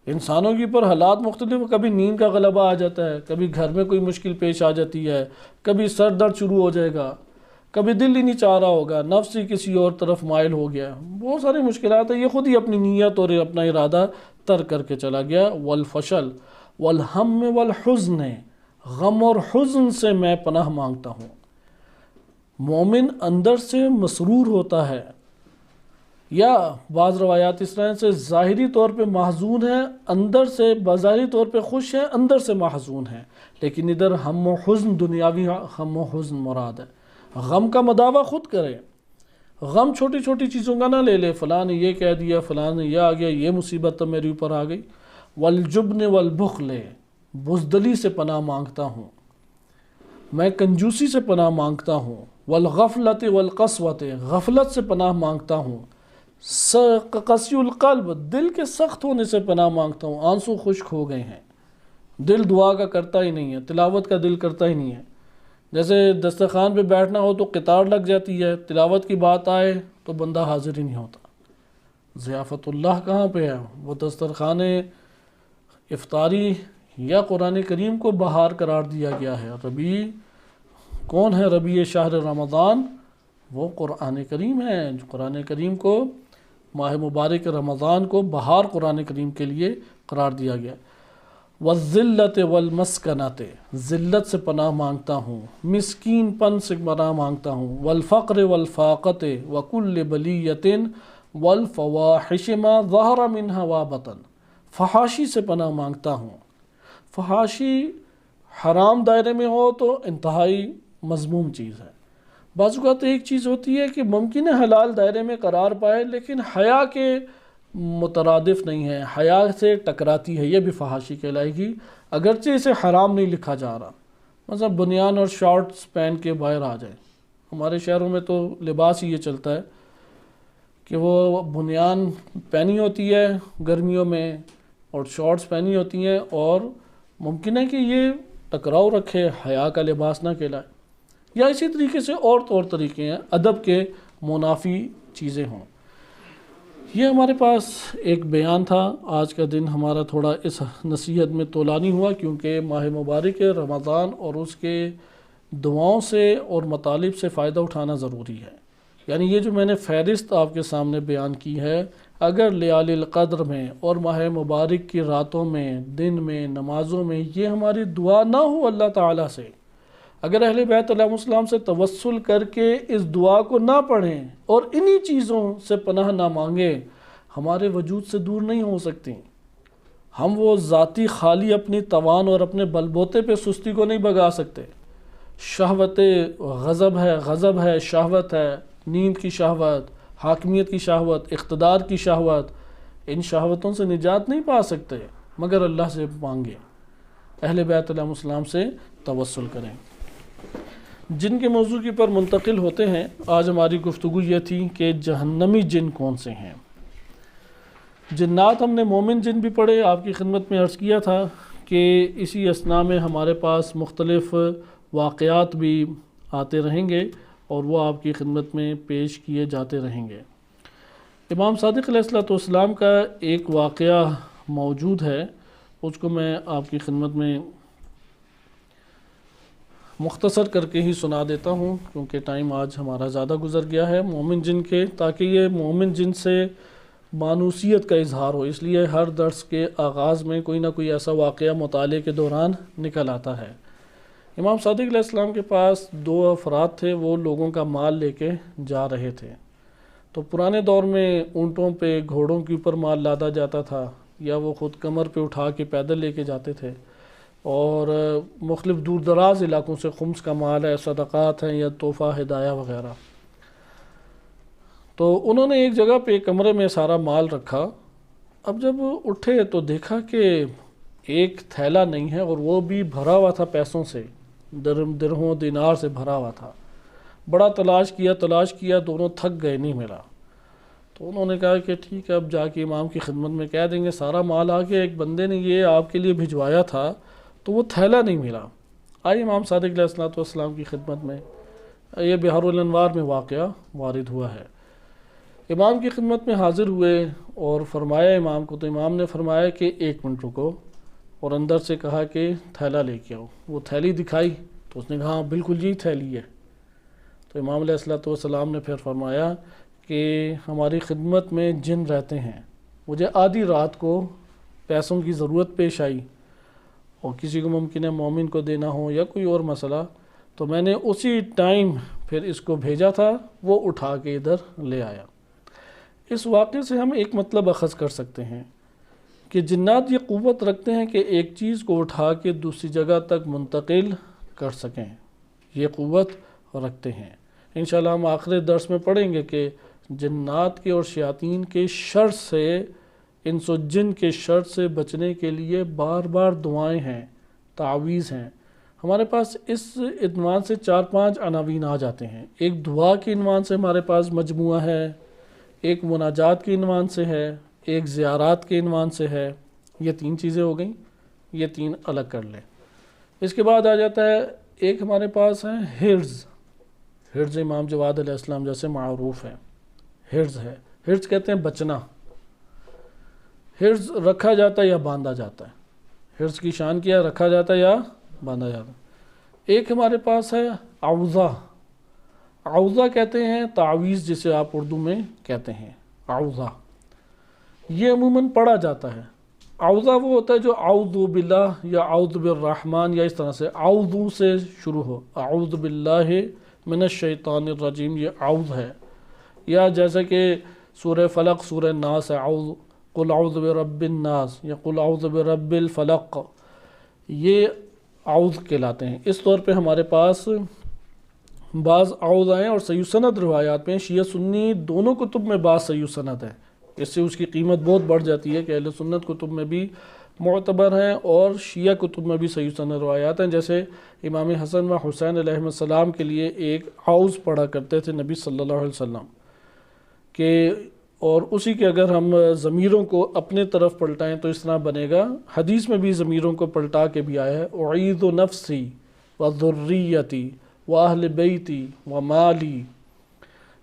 انسانوں کے اوپر حالات مختلف، کبھی نیند کا غلبہ آ جاتا ہے، کبھی گھر میں کوئی مشکل پیش آ جاتی ہے، کبھی سر درد شروع ہو جائے گا، کبھی دل ہی نہیں چاہ رہا ہوگا، نفس ہی کسی اور طرف مائل ہو گیا، بہت ساری مشکلات ہیں۔ یہ خود ہی اپنی نیت اور اپنا ارادہ ترک کر کے چلا گیا۔ والفشل والہم والحزن، غم اور حزن سے میں پناہ مانگتا ہوں۔ مومن اندر سے مسرور ہوتا ہے، یا بعض روایات اس طرح سے ظاہری طور پہ محزون ہے، اندر سے بظاہری طور پہ خوش ہے، اندر سے محزون ہے، لیکن ادھر ہم و حزن دنیاوی ہم و حزن مراد ہے۔ غم کا مداوع خود کرے، غم چھوٹی چھوٹی چیزوں کا نہ لے لے، فلاں نے یہ کہہ دیا، فلاں نے یہ آ گیا، یہ مصیبت تو میرے اوپر آ گئی۔ والجبن والبخل، بزدلی سے پناہ مانگتا ہوں، میں کنجوسی سے پناہ مانگتا ہوں۔ والغفلت والقسوت، غفلت سے پناہ مانگتا ہوں۔ قسی القلب، دل کے سخت ہونے سے پناہ مانگتا ہوں، آنسو خشک ہو گئے ہیں، دل دعا کا کرتا ہی نہیں ہے، تلاوت کا دل کرتا ہی نہیں ہے، جیسے دسترخوان پہ بیٹھنا ہو تو قطار لگ جاتی ہے، تلاوت کی بات آئے تو بندہ حاضر ہی نہیں ہوتا۔ ضیافت اللہ کہاں پہ ہے؟ وہ دسترخوان افطاری یا قرآن کریم کو بہار قرار دیا گیا ہے۔ ربیع کون ہے؟ ربیع شہر رمضان وہ قرآن کریم ہے۔ قرآن کریم کو، ماہ مبارک رمضان کو بہار قرآن کریم کے لیے قرار دیا گیا۔ والذلت والمسکنت، ذلت سے پناہ مانگتا ہوں، مسکین پن سے پناہ مانگتا ہوں، والفقر والفاقت وکل بلیت والفواحش ما ظہر منہا وبطن، فحاشی سے پناہ مانگتا ہوں۔ فحاشی حرام دائرے میں ہو تو انتہائی مذموم چیز ہے۔ بعض اوقات ایک چیز ہوتی ہے کہ ممکن ہے حلال دائرے میں قرار پائے لیکن حیا کے مترادف نہیں ہے، حیا سے ٹکراتی ہے، یہ بھی فحاشی کہلائے گی اگرچہ اسے حرام نہیں لکھا جا رہا۔ مثلا بنیان اور شارٹس پہن کے باہر آ جائیں، ہمارے شہروں میں تو لباس ہی یہ چلتا ہے کہ وہ بنیان پہنی ہوتی ہے گرمیوں میں اور شارٹس پہنی ہوتی ہیں، اور ممکن ہے کہ یہ ٹکراؤ رکھے، حیا کا لباس نہ کہلائے۔ یا اسی طریقے سے اور طور طریقے ہیں ادب کے منافی چیزیں ہوں۔ یہ ہمارے پاس ایک بیان تھا۔ آج کا دن ہمارا تھوڑا اس نصیحت میں طولانی ہوا کیونکہ ماہ مبارک رمضان اور اس کے دعاؤں سے اور مطالب سے فائدہ اٹھانا ضروری ہے۔ یعنی یہ جو میں نے فہرست آپ کے سامنے بیان کی ہے، اگر لیال القدر میں اور ماہ مبارک کی راتوں میں، دن میں، نمازوں میں یہ ہماری دعا نہ ہو اللہ تعالیٰ سے، اگر اہل بیت علیہ السلام سے توسل کر کے اس دعا کو نہ پڑھیں اور انہی چیزوں سے پناہ نہ مانگیں، ہمارے وجود سے دور نہیں ہو سکتی۔ ہم وہ ذاتی خالی اپنی توان اور اپنے بل بوتے پہ سستی کو نہیں بھگا سکتے۔ شہوت غضب ہے، شہوت ہے، نیند کی شہوت، حاکمیت کی شہوت، اقتدار کی شہوت، ان شہوتوں سے نجات نہیں پا سکتے مگر اللہ سے مانگیں، اہل بیت علیہ السلام سے توسل کریں۔ جن کے موضوع کی پر منتقل ہوتے ہیں، آج ہماری گفتگو یہ تھی کہ جہنمی جن کون سے ہیں۔ جنات ہم نے مومن جن بھی پڑھے، آپ کی خدمت میں عرض کیا تھا کہ اسی اثناء میں ہمارے پاس مختلف واقعات بھی آتے رہیں گے اور وہ آپ کی خدمت میں پیش کیے جاتے رہیں گے۔ امام صادق علیہ السلام کا ایک واقعہ موجود ہے، اس کو میں آپ کی خدمت میں مختصر کر کے ہی سنا دیتا ہوں کیونکہ ٹائم آج ہمارا زیادہ گزر گیا ہے مومن جن کے، تاکہ یہ مومن جن سے مانوسیت کا اظہار ہو، اس لیے ہر درس کے آغاز میں کوئی نہ کوئی ایسا واقعہ مطالعے کے دوران نکل آتا ہے۔ امام صادق علیہ السلام کے پاس دو افراد تھے، وہ لوگوں کا مال لے کے جا رہے تھے۔ تو پرانے دور میں اونٹوں پہ، گھوڑوں کے اوپر مال لادا جاتا تھا یا وہ خود کمر پہ اٹھا کے پیدل لے کے جاتے تھے، اور مختلف دور دراز علاقوں سے خمس کا مال ہے، صدقات ہیں یا تحفہ ہدایہ وغیرہ۔ تو انہوں نے ایک جگہ پہ ایک کمرے میں سارا مال رکھا۔ اب جب اٹھے تو دیکھا کہ ایک تھیلا نہیں ہے، اور وہ بھی بھرا ہوا تھا پیسوں سے، درہم دینار سے بھرا ہوا تھا۔ بڑا تلاش کیا، دونوں تھک گئے، نہیں ملا۔ تو انہوں نے کہا کہ ٹھیک ہے، اب جا کے امام کی خدمت میں کہہ دیں گے سارا مال آ گیا، ایک بندے نے یہ آپ کے لیے بھجوایا تھا تو وہ تھیلا نہیں ملا۔ آئی امام صادق علیہ السلام کی خدمت میں، یہ بحار الانوار میں واقعہ وارد ہوا ہے۔ امام کی خدمت میں حاضر ہوئے اور فرمایا امام کو، تو امام نے فرمایا کہ 1 منٹ رکو، اور اندر سے کہا کہ تھیلا لے کے آؤ۔ وہ تھیلی دکھائی تو اس نے کہا ہاں بالکل یہی تھیلی ہے۔ تو امام علیہ السلام نے پھر فرمایا کہ ہماری خدمت میں جن رہتے ہیں، مجھے آدھی رات کو پیسوں کی ضرورت پیش آئی اور کسی کو ممکن ہے مومن کو دینا ہو یا کوئی اور مسئلہ، تو میں نے اسی ٹائم پھر اس کو بھیجا تھا، وہ اٹھا کے ادھر لے آیا۔ اس واقعے سے ہم ایک مطلب اخذ کر سکتے ہیں کہ جنات یہ قوت رکھتے ہیں کہ ایک چیز کو اٹھا کے دوسری جگہ تک منتقل کر سکیں، یہ قوت رکھتے ہیں۔ انشاءاللہ ہم آخر درس میں پڑھیں گے کہ جنات کے اور شیاطین کے شر سے، انس و جن کے شر سے بچنے کے لیے بار بار دعائیں ہیں، تعویذ ہیں۔ ہمارے پاس اس عنوان سے 4-5 عناوین آ جاتے ہیں۔ ایک دعا کے عنوان سے ہمارے پاس مجموعہ ہے، ایک مناجات کے عنوان سے ہے، ایک زیارات کے عنوان سے ہے۔ یہ 3 چیزیں ہو گئیں، یہ 3 الگ کر لیں۔ اس کے بعد آ جاتا ہے ایک ہمارے پاس ہے حرز. حرز امام جواد علیہ السلام جیسے معروف ہے. حرز ہے، حرز کہتے ہیں بچنا. حرز رکھا جاتا ہے یا باندھا جاتا ہے. حرز کی شان کیا ہے؟ رکھا جاتا ہے یا باندھا جاتا ہے. ایک ہمارے پاس ہے عوضہ. عوضہ کہتے ہیں تعویذ جسے آپ اردو میں کہتے ہیں. عوضہ یہ عموماً پڑھا جاتا ہے. عوضہ وہ ہوتا ہے جو اعوذ باللہ یا اعوذ بالرحمن یا اس طرح سے اعوذ سے شروع ہو. اعوذ باللہ من الشیطان الرجیم یہ اعوذ ہے. یا جیسے کہ سورہ فلق سورہ ناس ہے، قل اعوذ برب الناس یا قل اعوذ برب الفلق، یہ اعوذ کہلاتے ہیں. اس طور پہ ہمارے پاس بعض اعوذ ہیں اور صحیح سند روایات میں شیعہ سنی دونوں کتب میں بعض صحیح سند ہے. اس سے اس کی قیمت بہت بڑھ جاتی ہے کہ اہل سنت کتب میں بھی معتبر ہیں اور شیعہ کتب میں بھی صحیح سند روایات ہیں. جیسے امام حسن و حسین علیہ السلام کے لیے ایک اعوذ پڑھا کرتے تھے نبی صلی اللہ علیہ وسلم کہ، اور اسی کے اگر ہم ضمیروں کو اپنے طرف پلٹائیں تو اس طرح بنے گا. حدیث میں بھی ضمیروں کو پلٹا کے بھی آیا ہے، اعیذ نفسی و ذریتی و اہل بیتی و مالی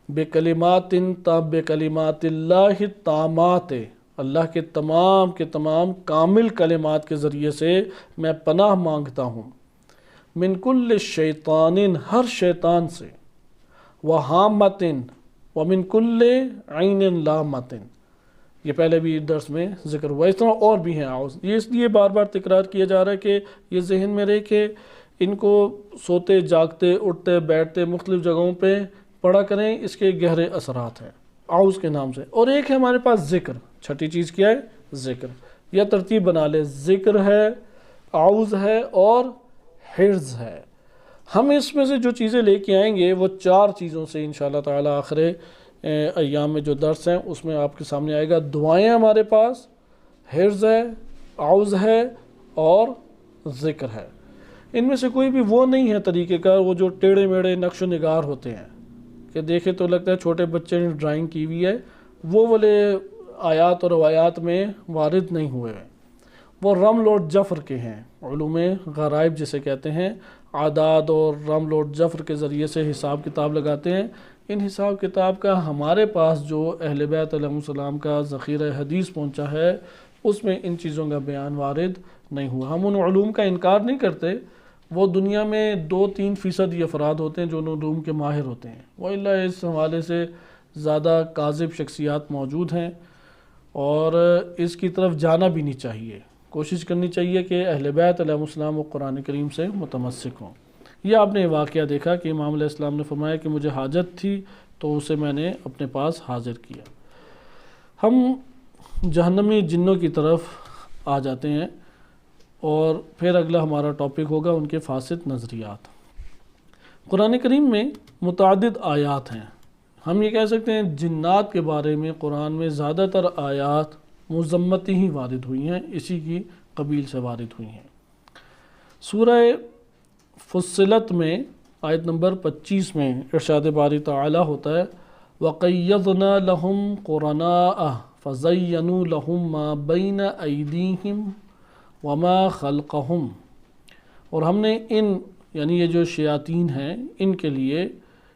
بکلمات بکلمات اللہ التامات، اللہ کے تمام کامل کلمات کے ذریعے سے میں پناہ مانگتا ہوں، من کل شیطان ہر شیطان سے، وہامت ومن کل عین لامت، یہ پہلے بھی درس میں ذکر ہوا. اس طرح اور بھی ہیں اعوذ. یہ اس لیے بار بار تکرار کیا جا رہا ہے کہ یہ ذہن میں رہے کہ ان کو سوتے جاگتے اٹھتے بیٹھتے مختلف جگہوں پہ پڑھا کریں، اس کے گہرے اثرات ہیں اعوذ کے نام سے. اور ایک ہے ہمارے پاس ذکر. چھٹی چیز کیا ہے؟ ذکر. یا ترتیب بنا لے، ذکر ہے، اعوذ ہے اور حرز ہے. ہم اس میں سے جو چیزیں لے کے آئیں گے وہ 4 چیزوں سے انشاءاللہ تعالی آخر ایام میں جو درس ہیں اس میں آپ کے سامنے آئے گا. دعائیں ہمارے پاس، حرز ہے، اعوذ ہے اور ذکر ہے. ان میں سے کوئی بھی وہ نہیں ہے طریقہ کار وہ جو ٹیڑھے میڑھے نقش و نگار ہوتے ہیں کہ دیکھے تو لگتا ہے چھوٹے بچے نے ڈرائنگ کی ہوئی ہے. وہ والے آیات اور روایات میں وارد نہیں ہوئے ہیں. وہ رمل اور جفر کے ہیں. علوم غرائب جسے کہتے ہیں، اعداد اور رمل اور جفر کے ذریعے سے حساب کتاب لگاتے ہیں. ان حساب کتاب کا ہمارے پاس جو اہل بیت علیہ السلام کا ذخیرہ حدیث پہنچا ہے اس میں ان چیزوں کا بیان وارد نہیں ہوا. ہم ان علوم کا انکار نہیں کرتے. وہ دنیا میں 2-3% یہ افراد ہوتے ہیں جو ان علوم کے ماہر ہوتے ہیں. وَإِلَّا اس حوالے سے زیادہ کاذب شخصیات موجود ہیں اور اس کی طرف جانا بھی نہیں چاہیے. کوشش کرنی چاہیے کہ اہل بیت علیہ السلام و قرآن کریم سے متمسک ہوں. یہ آپ نے واقعہ دیکھا کہ امام علیہ السلام نے فرمایا کہ مجھے حاجت تھی تو اسے میں نے اپنے پاس حاضر کیا. ہم جہنمی جنوں کی طرف آ جاتے ہیں اور پھر اگلا ہمارا ٹاپک ہوگا ان کے فاسد نظریات. قرآن کریم میں متعدد آیات ہیں. ہم یہ کہہ سکتے ہیں جنات کے بارے میں قرآن میں زیادہ تر آیات مذمتی ہی وارد ہوئی ہیں، اسی کی قبیل سے وارد ہوئی ہیں. سورہ فصلت میں آیت نمبر 25 میں ارشاد باری تعالی ہوتا ہے وَقَيَّضْنَا لَهُمْ قُرَنَاءَ فَزَيَّنُوا لَهُمْ مَا بَيْنَ أَيْدِيهِمْ وَمَا خَلْقَهُمْ، اور ہم نے ان یعنی یہ جو شیاطین ہیں ان کے لیے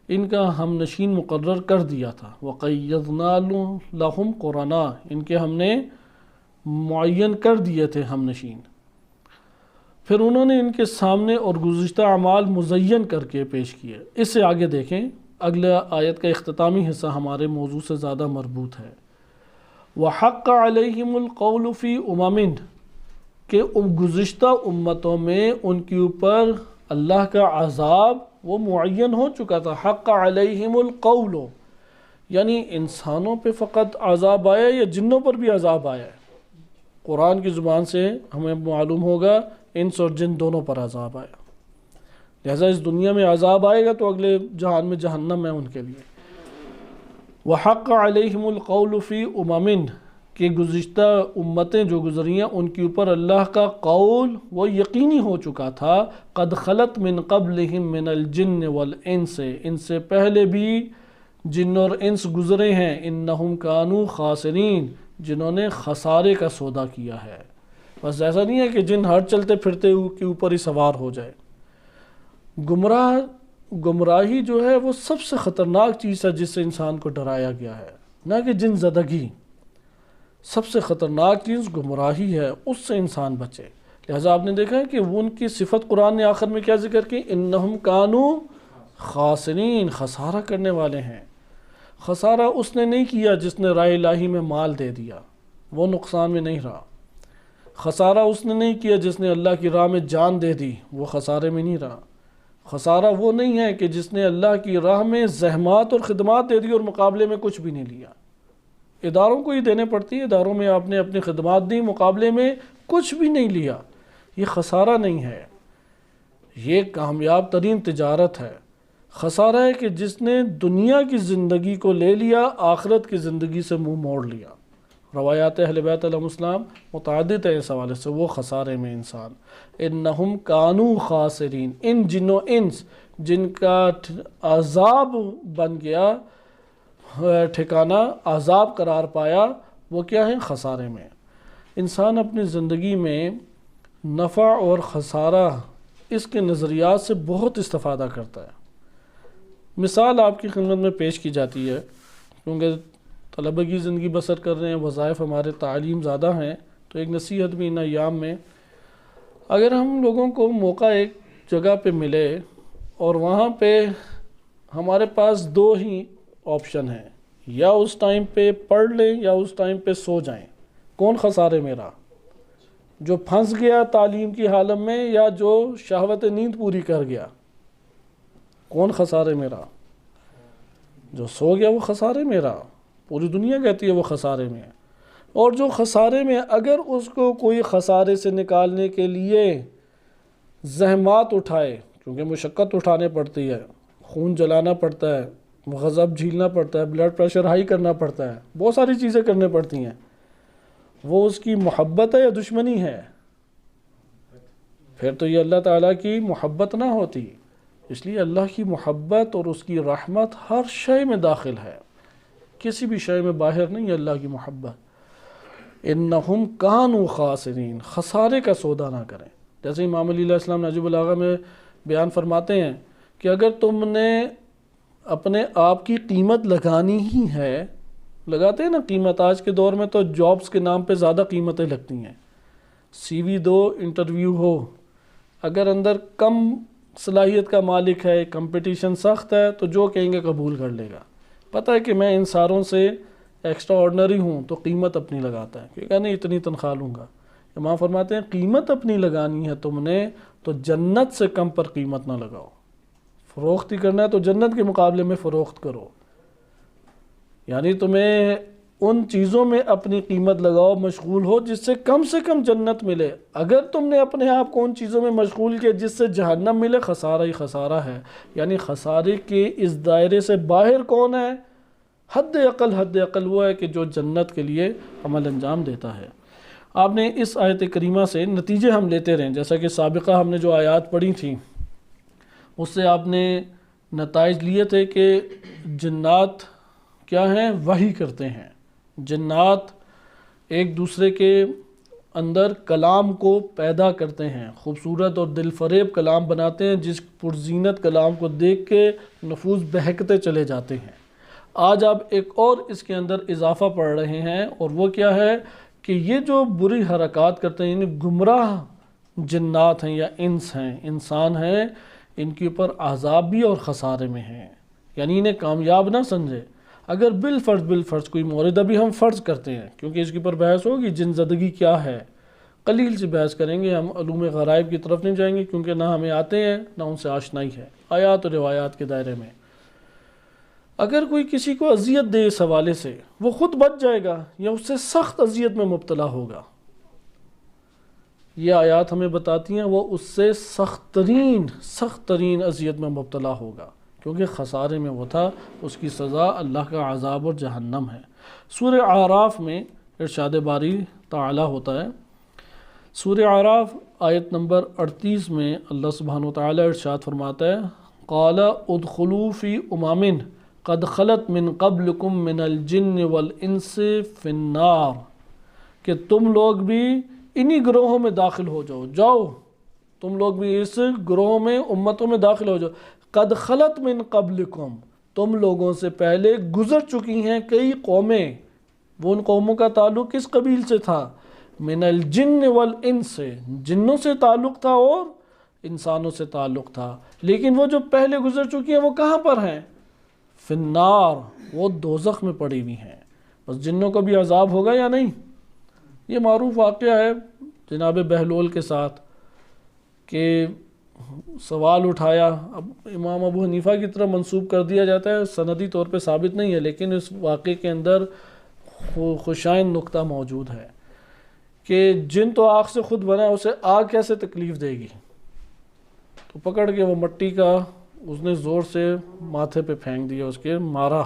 ان کا ہم نشین مقرر کر دیا تھا. وَقَيَّضْنَا لَهُمْ قُرَنَاءَ، ان کے ہم نے معین کر دیے تھے ہم نشین. پھر انہوں نے ان کے سامنے اور گزشتہ اعمال مزین کر کے پیش کیے. اس سے آگے دیکھیں اگلا آیت کا اختتامی حصہ ہمارے موضوع سے زیادہ مربوط ہے. وَحَقَّ عَلَيْهِمُ الْقَوْلُ فِي أُمَمٍ، کہ گزشتہ امتوں میں ان کے اوپر اللہ کا عذاب وہ معین ہو چکا تھا. حق علیہم القول، یعنی انسانوں پہ فقط عذاب آیا یا جنوں پر بھی عذاب آیا ہے؟ قرآن کی زبان سے ہمیں معلوم ہوگا انس اور جن دونوں پر عذاب آیا. لہذا اس دنیا میں عذاب آئے گا تو اگلے جہان میں جہنم ہے ان کے لیے. وحق علیہم القول فی امم، کہ گزشتہ امتیں جو گزری ہیں ان کے اوپر اللہ کا قول وہ یقینی ہو چکا تھا. قد خلت من قبلہم من الجن والانس، ان سے پہلے بھی جن اور انس گزرے ہیں. انہم کانوا خاسرین، جنہوں نے خسارے کا سودا کیا ہے. بس ایسا نہیں ہے کہ جن ہر چلتے پھرتے کے اوپر ہی سوار ہو جائے. گمراہی جو ہے وہ سب سے خطرناک چیز ہے جس سے انسان کو ڈرایا گیا ہے، نہ کہ جن زدگی۔ سب سے خطرناک چیز گمراہی ہے، اس سے انسان بچے۔ لہٰذا آپ نے دیکھا ہے کہ وہ ان کی صفت قرآن نے آخر میں کیا ذکر کی؟ انہم کانوا خاسرین، خسارہ کرنے والے ہیں۔ خسارہ اس نے نہیں کیا جس نے رائے الہی میں مال دے دیا، وہ نقصان میں نہیں رہا۔ خسارہ اس نے نہیں کیا جس نے اللہ کی راہ میں جان دے دی، وہ خسارے میں نہیں رہا۔ خسارہ وہ نہیں ہے کہ جس نے اللہ کی راہ میں زحمات اور خدمات دے دی اور مقابلے میں کچھ بھی نہیں لیا۔ اداروں کو ہی دینے پڑتی ہے، اداروں میں آپ نے اپنی خدمات دی، مقابلے میں کچھ بھی نہیں لیا، یہ خسارہ نہیں ہے، یہ کامیاب ترین تجارت ہے۔ خسارہ ہے کہ جس نے دنیا کی زندگی کو لے لیا، آخرت کی زندگی سے منہ موڑ لیا۔ روایات اہل بیت علیہم السلام متعدد ہے اس حوالے سے، وہ خسارے میں انسان۔ انہم کانوا خاسرین، ان جنوں انس جن کا عذاب بن گیا، ٹھکانہ عذاب قرار پایا، وہ کیا ہے؟ خسارے میں۔ انسان اپنی زندگی میں نفع اور خسارہ اس کے نظریات سے بہت استفادہ کرتا ہے۔ مثال آپ کی خدمت میں پیش کی جاتی ہے، کیونکہ طلبہ کی زندگی بسر کر رہے ہیں، وظائف ہمارے تعلیم زیادہ ہیں، تو ایک نصیحت بھی ان ایام میں، اگر ہم لوگوں کو موقع ایک جگہ پہ ملے اور وہاں پہ ہمارے پاس دو ہی آپشن ہیں، یا اس ٹائم پہ پڑھ لیں یا اس ٹائم پہ سو جائیں، کون خسارے میں رہا؟ جو پھنس گیا تعلیم کی حالت میں یا جو شہوت نیند پوری کر گیا؟ کون خسارے میں رہا؟ جو سو گیا وہ خسارے میں رہا، پوری دنیا کہتی ہے وہ خسارے میں ہے۔ اور جو خسارے میں، اگر اس کو کوئی خسارے سے نکالنے کے لیے زحمات اٹھائے، کیونکہ مشقت اٹھانے پڑتی ہے، خون جلانا پڑتا ہے، غضب جھیلنا پڑتا ہے، بلڈ پریشر ہائی کرنا پڑتا ہے، بہت ساری چیزیں کرنے پڑتی ہیں، وہ اس کی محبت ہے یا دشمنی ہے؟ پھر تو یہ اللہ تعالیٰ کی محبت نہ ہوتی۔ اس لیے اللہ کی محبت اور اس کی رحمت ہر شے میں داخل ہے، کسی بھی شے میں باہر نہیں ہے اللہ کی محبت۔ انہم کانوا خاسرین، خسارے کا سودا نہ کریں۔ جیسے امام علی علیہ السلام نجیب البلاغہ میں بیان فرماتے ہیں کہ اگر تم نے اپنے آپ کی قیمت لگانی ہی ہے، لگاتے ہیں نا قیمت، آج کے دور میں تو جابز کے نام پہ زیادہ قیمتیں لگتی ہیں، سی وی دو، انٹرویو ہو، اگر اندر کم صلاحیت کا مالک ہے، کمپٹیشن سخت ہے، تو جو کہیں گے قبول کر لے گا۔ پتہ ہے کہ میں ان ساروں سے ایکسٹرا آرڈنری ہوں، تو قیمت اپنی لگاتا ہے کہ نہیں اتنی تنخواہ لوں گا۔ امام فرماتے ہیں قیمت اپنی لگانی ہے تم نے تو جنت سے کم پر قیمت نہ لگاؤ۔ فروخت ہی کرنا ہے تو جنت کے مقابلے میں فروخت کرو، یعنی تمہیں ان چیزوں میں اپنی قیمت لگاؤ، مشغول ہو جس سے کم جنت ملے۔ اگر تم نے اپنے آپ کو ان چیزوں میں مشغول کیا جس سے جہنم ملے، خسارہ ہی خسارہ ہے۔ یعنی خسارے کے اس دائرے سے باہر کون ہے؟ حد عقل وہ ہے کہ جو جنت کے لیے عمل انجام دیتا ہے۔ آپ نے اس آیت کریمہ سے نتیجے ہم لیتے رہیں، جیسا کہ سابقہ ہم نے جو آیات پڑھی تھیں اس سے آپ نے نتائج لیے تھے کہ جنات کیا ہیں؟ وحی کرتے ہیں۔ جنات ایک دوسرے کے اندر کلام کو پیدا کرتے ہیں، خوبصورت اور دل فریب کلام بناتے ہیں، جس پرزینت کلام کو دیکھ کے نفوس بہکتے چلے جاتے ہیں۔ آج آپ ایک اور اس کے اندر اضافہ پڑھ رہے ہیں، اور وہ کیا ہے کہ یہ جو بری حرکات کرتے ہیں، یعنی گمراہ جنات ہیں یا انس ہیں، انسان ہیں، ان کے اوپر عذاب بھی اور خسارے میں ہیں، یعنی انہیں کامیاب نہ سمجھے۔ اگر بالفرض کوئی مورد ابھی ہم فرض کرتے ہیں، کیونکہ اس کے اوپر بحث ہوگی جن زدگی کیا ہے، قلیل سی بحث کریں گے، ہم علوم غرائب کی طرف نہیں جائیں گے، کیونکہ نہ ہمیں آتے ہیں نہ ان سے آشنائی ہے، آیات اور روایات کے دائرے میں۔ اگر کوئی کسی کو اذیت دے اس حوالے سے، وہ خود بچ جائے گا یا اس سے سخت اذیت میں مبتلا ہوگا، یہ آیات ہمیں بتاتی ہیں وہ اس سے سخت ترین اذیت میں مبتلا ہوگا، کیونکہ خسارے میں وہ تھا، اس کی سزا اللہ کا عذاب اور جہنم ہے۔ سورہ اعراف میں ارشاد باری تعالی ہوتا ہے، سورہ اعراف آیت نمبر 38 میں اللہ سبحانہ وتعالی ارشاد فرماتا ہے، قال ادخلوا فی امم قد خلت من قبلکم من الجن والانس فی النار، کہ تم لوگ بھی انہی گروہوں میں داخل ہو جاؤ، تم لوگ بھی اس گروہ میں امتوں میں داخل ہو جاؤ. قد خلت من قبلکم، تم لوگوں سے پہلے گزر چکی ہیں کئی قومیں. وہ ان قوموں کا تعلق کس قبیل سے تھا؟ من الجن والانس سے، جنوں سے تعلق تھا اور انسانوں سے تعلق تھا. لیکن وہ جو پہلے گزر چکی ہیں وہ کہاں پر ہیں؟ فی النار، وہ دوزخ میں پڑی ہوئی ہیں. بس جنوں کو بھی عذاب ہوگا یا نہیں؟ یہ معروف واقعہ ہے جناب بہلول کے ساتھ کہ سوال اٹھایا. اب امام ابو حنیفہ کی طرف منسوب کر دیا جاتا ہے، سندی طور پہ ثابت نہیں ہے، لیکن اس واقعے کے اندر خوشائن نقطہ موجود ہے کہ جن تو آگ سے خود بنا، اسے آگ کیسے تکلیف دے گی؟ تو پکڑ کے وہ مٹی کا اس نے زور سے ماتھے پہ پھینک دیا، اس کے مارا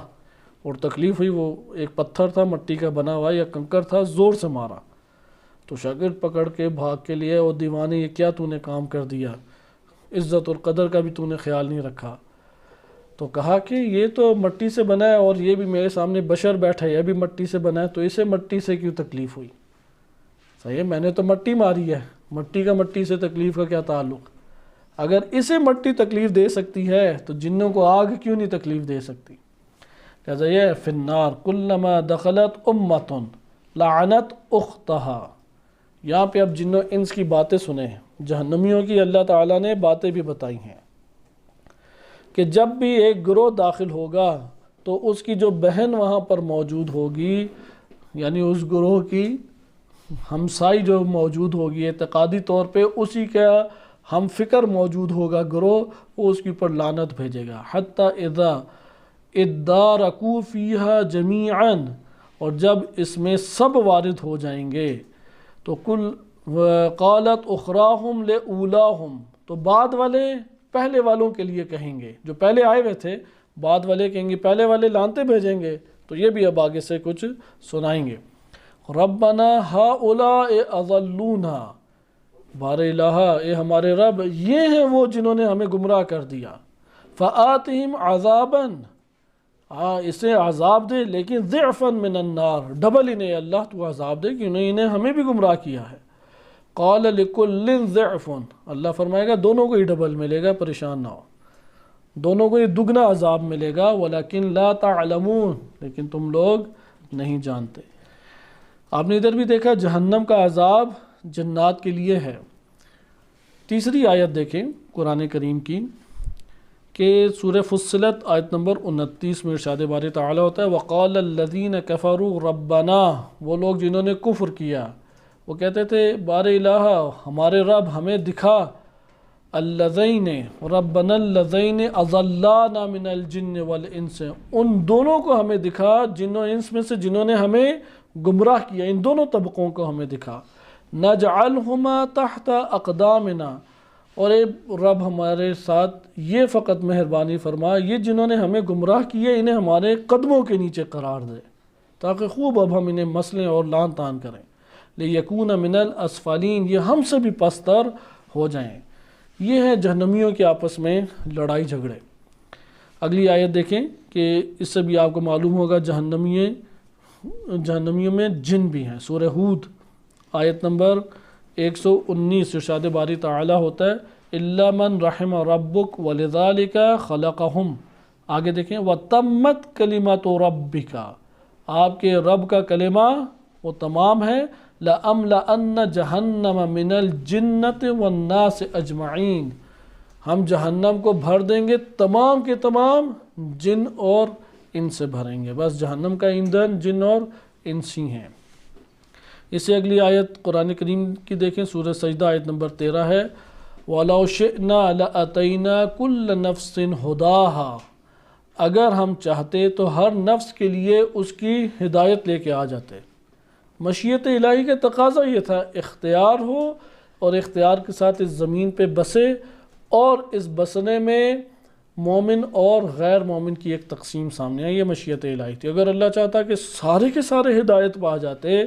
اور تکلیف ہوئی. وہ ایک پتھر تھا مٹی کا بنا ہوا یا کنکر تھا، زور سے مارا. تو شاگرد پکڑ کے بھاگ کے لیے، اور دیوانے یہ کیا تو نے کام کر دیا، عزت اور قدر کا بھی تو نے خیال نہیں رکھا. تو کہا کہ یہ تو مٹی سے بنا ہے اور یہ بھی میرے سامنے بشر بیٹھا ہے، یہ بھی مٹی سے بنا ہے، تو اسے مٹی سے کیوں تکلیف ہوئی؟ صحیح، میں نے تو مٹی ماری ہے، مٹی کا مٹی سے تکلیف کا کیا تعلق؟ اگر اسے مٹی تکلیف دے سکتی ہے تو جنوں کو آگ کیوں نہیں تکلیف دے سکتی؟ لہذا یہ فی النار کلما دخلت امۃ لعنت اختہا. یہاں پہ اب جنوں انس کی باتیں سنیں، جہنمیوں کی اللہ تعالیٰ نے باتیں بھی بتائی ہیں کہ جب بھی ایک گروہ داخل ہوگا تو اس کی جو بہن وہاں پر موجود ہوگی، یعنی اس گروہ کی ہمسائی جو موجود ہوگی، اعتقادی طور پہ اسی کا ہم فکر موجود ہوگا گروہ، وہ اس کے اوپر لعنت بھیجے گا. حتی اذا ادارکوا فیہا جمیعا، اور جب اس میں سب وارد ہو جائیں گے تو کل قالت اخراہم لاولاہم، تو بعد والے پہلے والوں کے لیے کہیں گے، جو پہلے آئے ہوئے تھے بعد والے کہیں گے، پہلے والے لانتے بھیجیں گے. تو یہ بھی اب آگے سے کچھ سنائیں گے. ربنا ہؤلاء اضلونا، بار الہ اے ہمارے رب، یہ ہیں وہ جنہوں نے ہمیں گمراہ کر دیا. فآتہم عذابا، اسے عذاب دے، لیکن ضعفا من النار، ڈبل انہیں اللہ تو عذاب دے کہ انہیں ہمیں بھی گمراہ کیا ہے. قال لکل ضعف، اللہ فرمائے گا دونوں کو ہی ڈبل ملے گا، پریشان نہ ہو، دونوں کو ہی دگنا عذاب ملے گا. ولکن لا تعلمون، لیکن تم لوگ نہیں جانتے. آپ نے ادھر بھی دیکھا جہنم کا عذاب جنات کے لیے ہے. تیسری آیت دیکھیں قرآن کریم کی کہ سورہ فصلت آیت نمبر 29 میں ارشاد باری تعالی ہوتا ہے وَقَالَ الَّذِينَ كَفَرُوا رَبَّنَا، وہ لوگ جنہوں نے کفر کیا وہ کہتے تھے بار الہ ہمارے رب ہمیں دکھا، الَّذِينَ رَبَّنَا الَّذِينَ أَضَلَّانَا مِنَ الْجِنِّ وَالْإِنسِ، ان دونوں کو ہمیں دکھا جنوں انس میں سے جنہوں نے ہمیں گمراہ کیا، ان دونوں طبقوں کو ہمیں دکھا. نَجْعَلْهُمَا تَحْتَ أَقْدَامِنَا، اور اے رب ہمارے ساتھ یہ فقط مہربانی فرما، یہ جنہوں نے ہمیں گمراہ کیے انہیں ہمارے قدموں کے نیچے قرار دے تاکہ خوب اب ہم انہیں مسلیں اور لان تان کریں. لِيَكُونَ مِنَ الْأَسْفَلِينَ، یہ ہم سے بھی پستر ہو جائیں. یہ ہیں جہنمیوں کے آپس میں لڑائی جھگڑے. اگلی آیت دیکھیں کہ اس سے بھی آپ کو معلوم ہوگا جہنمیوں میں جن بھی ہیں. سورہ ہود آیت نمبر 119 ارشاد باری تعالی ہوتا ہے اِلَّا مَنْ رَحِمَ رَبُّكَ وَلِذَلِكَ خَلَقَهُمْ. آگے دیکھیں وَتَمَّتْ كَلِمَةُ رَبِّكَ، آپ کے رب کا کلمہ وہ تمام ہے. لَأَمْلَأَنَّ جَهَنَّمَ مِنَ الْجِنَّةِ وَالنَّاسِ أَجْمَعِينَ، ہم جہنم کو بھر دیں گے، تمام کے تمام جن اور ان سے بھریں گے. بس جہنم کا ایندھن جن اور انس ہی ہیں. اس سے اگلی آیت قرآن کریم کی دیکھیں سورہ سجدہ آیت نمبر 13 ہے وَلَوْ شِئْنَا لَأَتَيْنَا كُلَّ نَفْسٍ هُدَاهَا، اگر ہم چاہتے تو ہر نفس کے لیے اس کی ہدایت لے کے آ جاتے. مشیت الہی کا تقاضا یہ تھا اختیار ہو اور اختیار کے ساتھ اس زمین پہ بسے، اور اس بسنے میں مومن اور غیر مومن کی ایک تقسیم سامنے آئی. یہ مشیت الہی تھی. اگر اللہ چاہتا کہ سارے کے سارے ہدایت پا جاتے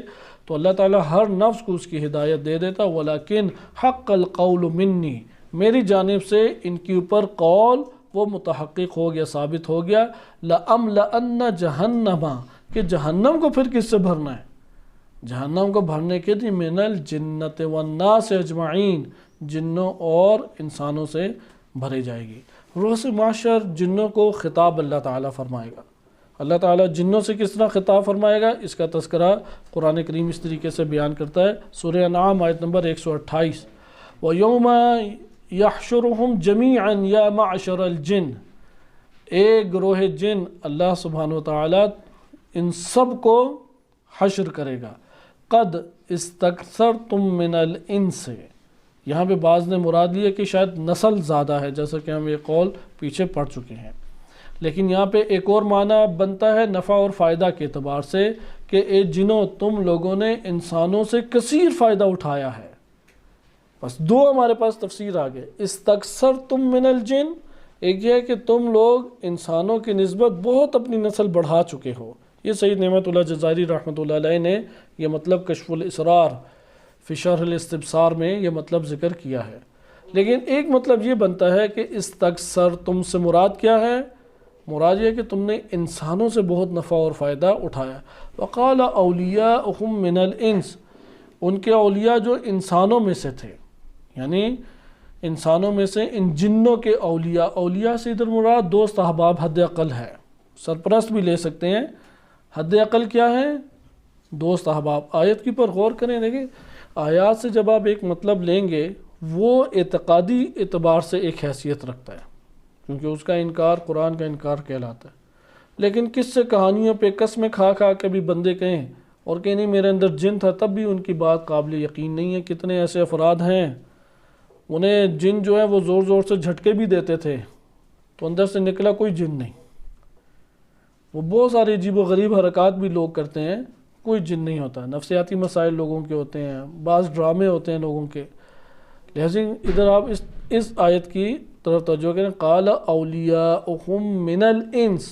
تو اللہ تعالیٰ ہر نفس کو اس کی ہدایت دے دیتا. ولیکن حق القول منی، میری جانب سے ان کے اوپر قول وہ متحقق ہو گیا، ثابت ہو گیا. لَأَمْلَأَنَّ جَهَنَّمَ، کہ جہنم کو پھر کس سے بھرنا ہے؟ جہنم کو بھرنے کے لیے من الجنت والناس اجمعین، جنوں اور انسانوں سے بھری جائے گی۔ رؤوس معاشر جنوں کو خطاب اللہ تعالیٰ فرمائے گا۔ اللہ تعالیٰ جنوں سے کس طرح خطاب فرمائے گا، اس کا تذکرہ قرآن کریم اس طریقے سے بیان کرتا ہے۔ سورہ انعام آیت نمبر 128، وَيَوْمَ يَحْشُرُهُمْ جَمِيعًا يَا مَعْشَرَ الْجِنِّ، ایک گروہ جن اللہ سبحانہ وتعالیٰ ان سب کو حشر کرے گا۔ قد استکثرتم من الانس، یہاں پہ بعض نے مراد لیا کہ شاید نسل زیادہ ہے، جیسا کہ ہم یہ قول پیچھے پڑھ چکے ہیں، لیکن یہاں پہ ایک اور معنی بنتا ہے نفع اور فائدہ کے اعتبار سے کہ اے جنوں تم لوگوں نے انسانوں سے کثیر فائدہ اٹھایا ہے۔ بس دو ہمارے پاس تفسیر آ گئے، استکثرتم من الجن، ایک یہ ہے کہ تم لوگ انسانوں کی نسبت بہت اپنی نسل بڑھا چکے ہو۔ یہ سید نعمت اللہ جزائری رحمۃ اللہ علیہ نے یہ مطلب کشف الاسرار فی شرح الاستبصار میں یہ مطلب ذکر کیا ہے۔ لیکن ایک مطلب یہ بنتا ہے کہ استکثرتم سے مراد کیا ہے، مراد یہ کہ تم نے انسانوں سے بہت نفع اور فائدہ اٹھایا۔ وقال اولیاؤہم من الانس، ان کے اولیاء جو انسانوں میں سے تھے، یعنی انسانوں میں سے ان جنوں کے اولیاء، اولیاء سے ادھر مراد دوست احباب حد عقل ہے، سرپرست بھی لے سکتے ہیں۔ حد عقل کیا ہے، دوست احباب۔ آیت کی پر غور کریں، دیکھیں آیات سے جب آپ ایک مطلب لیں گے وہ اعتقادی اعتبار سے ایک حیثیت رکھتا ہے، کیونکہ اس کا انکار قرآن کا انکار کہلاتا ہے۔ لیکن کس سے کہانیوں پہ قسمیں کھا کھا کے بھی بندے کہیں اور کہ نہیں میرے اندر جن تھا، تب بھی ان کی بات قابل یقین نہیں ہے۔ کتنے ایسے افراد ہیں انہیں جن جو ہے وہ زور زور سے جھٹکے بھی دیتے تھے تو اندر سے نکلا کوئی جن نہیں۔ وہ بہت سارے عجیب و غریب حرکات بھی لوگ کرتے ہیں، کوئی جن نہیں ہوتا۔ نفسیاتی مسائل لوگوں کے ہوتے ہیں، بعض ڈرامے ہوتے ہیں لوگوں کے۔ لہذا ادھر آپ اس آیت کی طرف توجہ کریں، قال اولیاؤہم من الانس،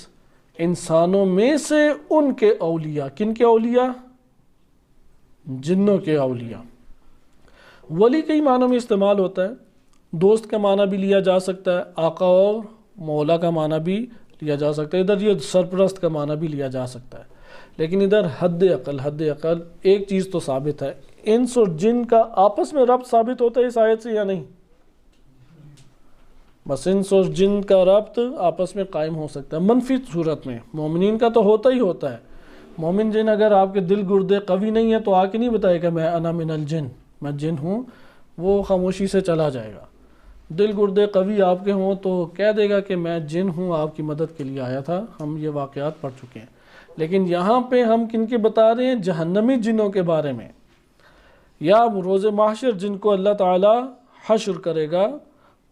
انسانوں میں سے ان کے اولیاء۔ کن کے اولیاء؟ جنوں کے اولیاء۔ ولی کئی معنوں میں استعمال ہوتا ہے، دوست کا معنی بھی لیا جا سکتا ہے، آقا اور مولا کا معنی بھی لیا جا سکتا ہے، ادھر یہ سرپرست کا معنی بھی لیا جا سکتا ہے۔ لیکن ادھر حد عقل ایک چیز تو ثابت ہے، انس اور جن کا آپس میں ربط ثابت ہوتا ہے اس آیت سے یا نہیں؟ بس انس اور جن کا ربط آپس میں قائم ہو سکتا ہے منفی صورت میں، مومنین کا تو ہوتا ہی ہوتا ہے۔ مومن جن اگر آپ کے دل گردے قوی نہیں ہے تو آ کے نہیں بتائے گا میں انا من الجن، میں جن ہوں، وہ خاموشی سے چلا جائے گا۔ دل گردے قوی آپ کے ہوں تو کہہ دے گا کہ میں جن ہوں، آپ کی مدد کے لیے آیا تھا۔ ہم یہ واقعات پڑھ چکے ہیں۔ لیکن یہاں پہ ہم کن کے بتا رہے ہیں؟ جہنمی جنوں کے بارے میں، یا روز محشر جن کو اللہ تعالیٰ حشر کرے گا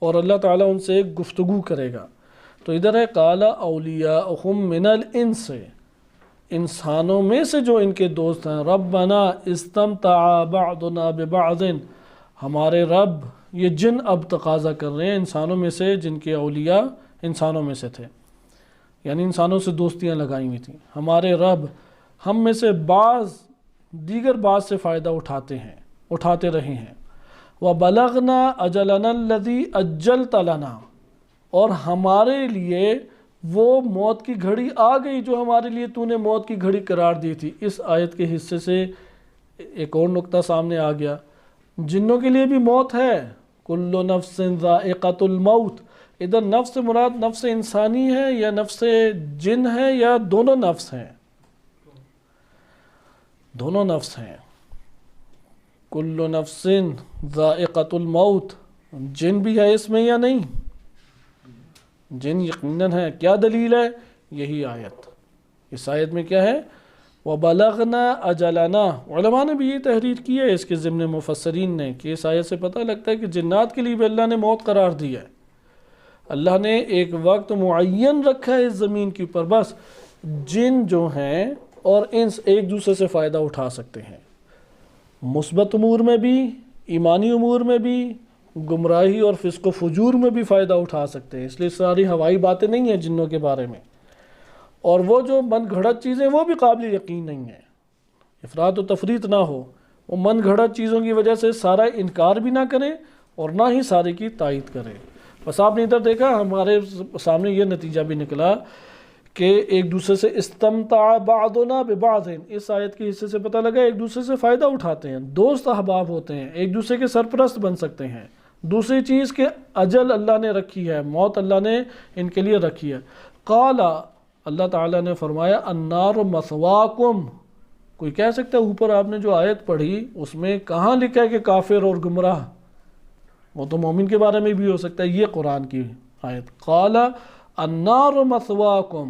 اور اللہ تعالیٰ ان سے ایک گفتگو کرے گا۔ تو ادھر ہے قال اولیاؤہم من الانس، انسانوں میں سے جو ان کے دوست ہیں، ربنا استمتع بعضنا ببعض، ہمارے رب، یہ جن اب تقاضا کر رہے ہیں انسانوں میں سے جن کے اولیاء انسانوں میں سے تھے، یعنی انسانوں سے دوستیاں لگائی ہوئی تھیں، ہمارے رب ہم میں سے بعض دیگر بعض سے فائدہ اٹھاتے رہے ہیں۔ وَبَلَغْنَا أَجَلَنَا الَّذِي أَجَّلْتَ لَنَا، اور ہمارے لیے وہ موت کی گھڑی آ گئی جو ہمارے لیے تو نے موت کی گھڑی قرار دی تھی۔ اس آیت کے حصے سے ایک اور نقطہ سامنے آ گیا، جنوں کے لیے بھی موت ہے، کل نفس ذائقۃ الموت۔ ادھر نفس سے مراد نفس انسانی ہے یا نفس جن ہے یا دونوں نفس ہیں؟ دونوں نفس ہیں۔ کل نفس ذائقۃ الموت، جن بھی ہے اس میں یا نہیں؟ جن یقیناً ہے۔ کیا دلیل ہے؟ یہی آیت۔ اس آیت میں کیا ہے؟ وَبَلَغْنَا أَجَلَنَا۔ علماء نے بھی یہ تحریر کی ہے اس کے ضمن، مفسرین نے، کہ اس آیت سے پتہ لگتا ہے کہ جنات کے لیے بھی اللہ نے موت قرار دی ہے۔ اللہ نے ایک وقت معین رکھا ہے اس زمین کے اوپر، بس جن جو ہیں اور انس ایک دوسرے سے فائدہ اٹھا سکتے ہیں، مثبت امور میں بھی، ایمانی امور میں بھی، گمراہی اور فسق و فجور میں بھی فائدہ اٹھا سکتے ہیں۔ اس لیے ساری ہوائی باتیں نہیں ہیں جنوں کے بارے میں، اور وہ جو من گھڑت چیزیں وہ بھی قابل یقین نہیں ہیں۔ افراط و تفریط نہ ہو، وہ من گھڑت چیزوں کی وجہ سے سارا انکار بھی نہ کریں اور نہ ہی سارے کی تائید کریں۔ بس آپ نے ادھر دیکھا، ہمارے سامنے یہ نتیجہ بھی نکلا کہ ایک دوسرے سے استمتع بعضنا ببعض، اس آیت کے حصے سے پتہ لگا ایک دوسرے سے فائدہ اٹھاتے ہیں، دوست احباب ہوتے ہیں، ایک دوسرے کے سرپرست بن سکتے ہیں۔ دوسری چیز کہ اجل اللہ نے رکھی ہے، موت اللہ نے ان کے لیے رکھی ہے۔ قال، اللہ تعالیٰ نے فرمایا النار مثواکم، کوئی کہہ سکتا ہے اوپر آپ نے جو آیت پڑھی اس میں کہاں لکھا ہے کہ کافر اور گمراہ؟ وہ تو مومن کے بارے میں بھی ہو سکتا ہے، یہ قرآن کی آیت۔ قال النار مثواکم،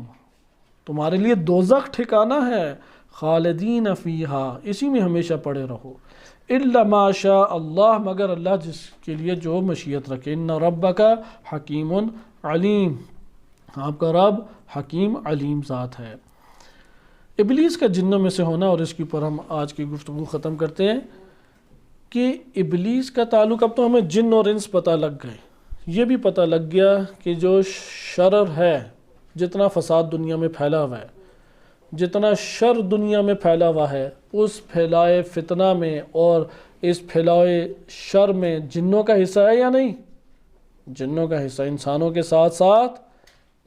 تمہارے لیے دوزخ ٹھکانہ ہے، خالدین فیہا، اسی میں ہمیشہ پڑے رہو، الا ما شاء اللہ، مگر اللہ جس کے لیے جو مشیت رکھے، ان ربک حکیم علیم، آپ کا رب حکیم علیم ذات ہے۔ ابلیس کا جنوں میں سے ہونا، اور اس کے اوپر ہم آج کی گفتگو ختم کرتے ہیں کہ ابلیس کا تعلق، اب تو ہمیں جن اور انس پتہ لگ گئے، یہ بھی پتہ لگ گیا کہ جو شرر ہے، جتنا فساد دنیا میں پھیلا ہوا ہے، جتنا شر دنیا میں پھیلا ہوا ہے، اس پھیلائے فتنہ میں اور اس پھیلائے شر میں جنوں کا حصہ ہے یا نہیں؟ جنوں کا حصہ، انسانوں کے ساتھ ساتھ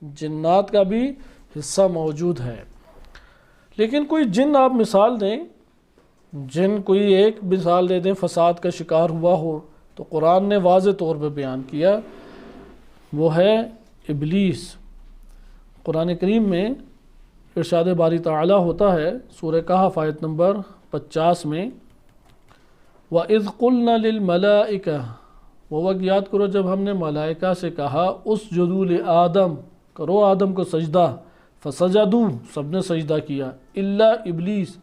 جنات کا بھی حصہ موجود ہے۔ لیکن کوئی جن آپ مثال دیں، جن کوئی ایک مثال دے دیں فساد کا شکار ہوا ہو، تو قرآن نے واضح طور پہ بیان کیا، وہ ہے ابلیس۔ قرآن کریم میں ارشاد باری تعالیٰ ہوتا ہے سورہ کہف آیت نمبر 50 میں، وَإِذْ قُلْنَا لِلْمَلَائِكَةِ، وہ وقت یاد کرو جب ہم نے ملائکہ سے کہا اسجدوا لآدم، کرو آدم کو سجدہ، فسجدوا، سب نے سجدہ کیا، الا ابلیس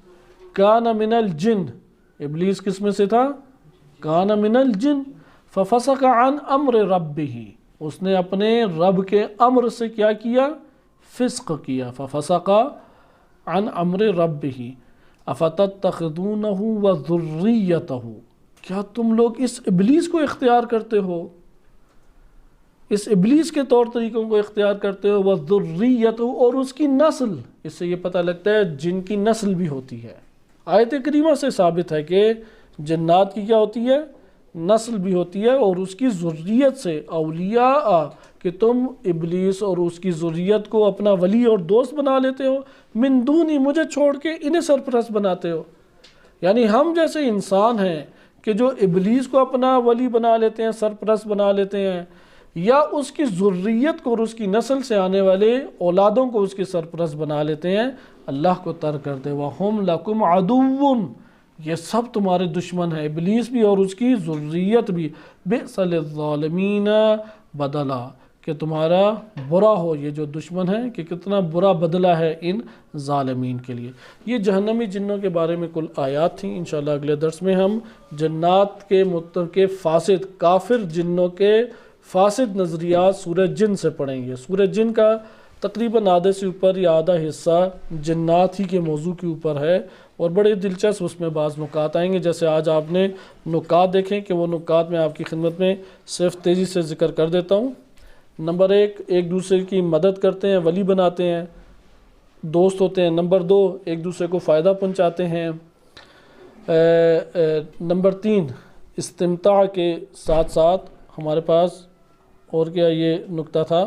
کان من الجن، ابلیس کس میں سے تھا؟ کان من الجن، ففسق عن امر ربہ، اس نے اپنے رب کے امر سے کیا کیا؟ فسق کیا، ففسق عن امر ربہ، افتتخذونہ وذریتہ، کیا تم لوگ اس ابلیس کو اختیار کرتے ہو، اس ابلیس کے طور طریقوں کو اختیار کرتے ہو، وذریتہ، اور اس کی نسل، اس سے یہ پتہ لگتا ہے جن کی نسل بھی ہوتی ہے۔ آیت کریمہ سے ثابت ہے کہ جنات کی کیا ہوتی ہے؟ نسل بھی ہوتی ہے، اور اس کی ذریت سے اولیاء، کہ تم ابلیس اور اس کی ذریت کو اپنا ولی اور دوست بنا لیتے ہو، من دونی، مجھے چھوڑ کے انہیں سرپرست بناتے ہو۔ یعنی ہم جیسے انسان ہیں کہ جو ابلیس کو اپنا ولی بنا لیتے ہیں، سرپرست بنا لیتے ہیں، یا اس کی ذریت کو اور اس کی نسل سے آنے والے اولادوں کو اس کی سرپرست بنا لیتے ہیں، اللہ کو ترک کرتے، وَهُمْ لَكُمْ عَدُوٌ، یہ سب تمہارے دشمن ہیں، ابلیس بھی اور اس کی ذریت بھی، بئس للظالمین بدلا، کہ تمہارا برا ہو یہ جو دشمن ہے، کہ کتنا برا بدلہ ہے ان ظالمین کے لیے۔ یہ جہنمی جنوں کے بارے میں کل آیات تھیں۔ انشاءاللہ اگلے درس میں ہم جنات کے متفق فاسد کافر جنوں کے فاسد نظریات سورہ جن سے پڑھیں گے۔ سورہ جن کا تقریباً آدھے سے اوپر یا آدھا حصہ جنات ہی کے موضوع کے اوپر ہے، اور بڑے دلچسپ اس میں بعض نکات آئیں گے، جیسے آج آپ نے نکات دیکھیں کہ وہ نکات میں آپ کی خدمت میں صرف تیزی سے ذکر کر دیتا ہوں۔ نمبر ایک دوسرے کی مدد کرتے ہیں، ولی بناتے ہیں، دوست ہوتے ہیں۔ نمبر 2، ایک دوسرے کو فائدہ پہنچاتے ہیں۔ نمبر 3، استمتاع کے ساتھ ساتھ ہمارے پاس اور کیا یہ نکتہ تھا،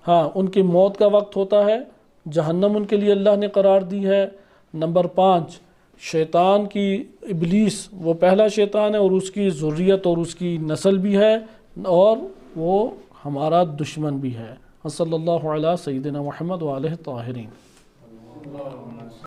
ہاں، ان کی موت کا وقت ہوتا ہے، جہنم ان کے لیے اللہ نے قرار دی ہے۔ نمبر 5، شیطان کی، ابلیس وہ پہلا شیطان ہے، اور اس کی ذریت اور اس کی نسل بھی ہے، اور وہ ہمارا دشمن بھی ہے۔ صلی اللہ علیہ سیدنا محمد وآلہ الطاہرین۔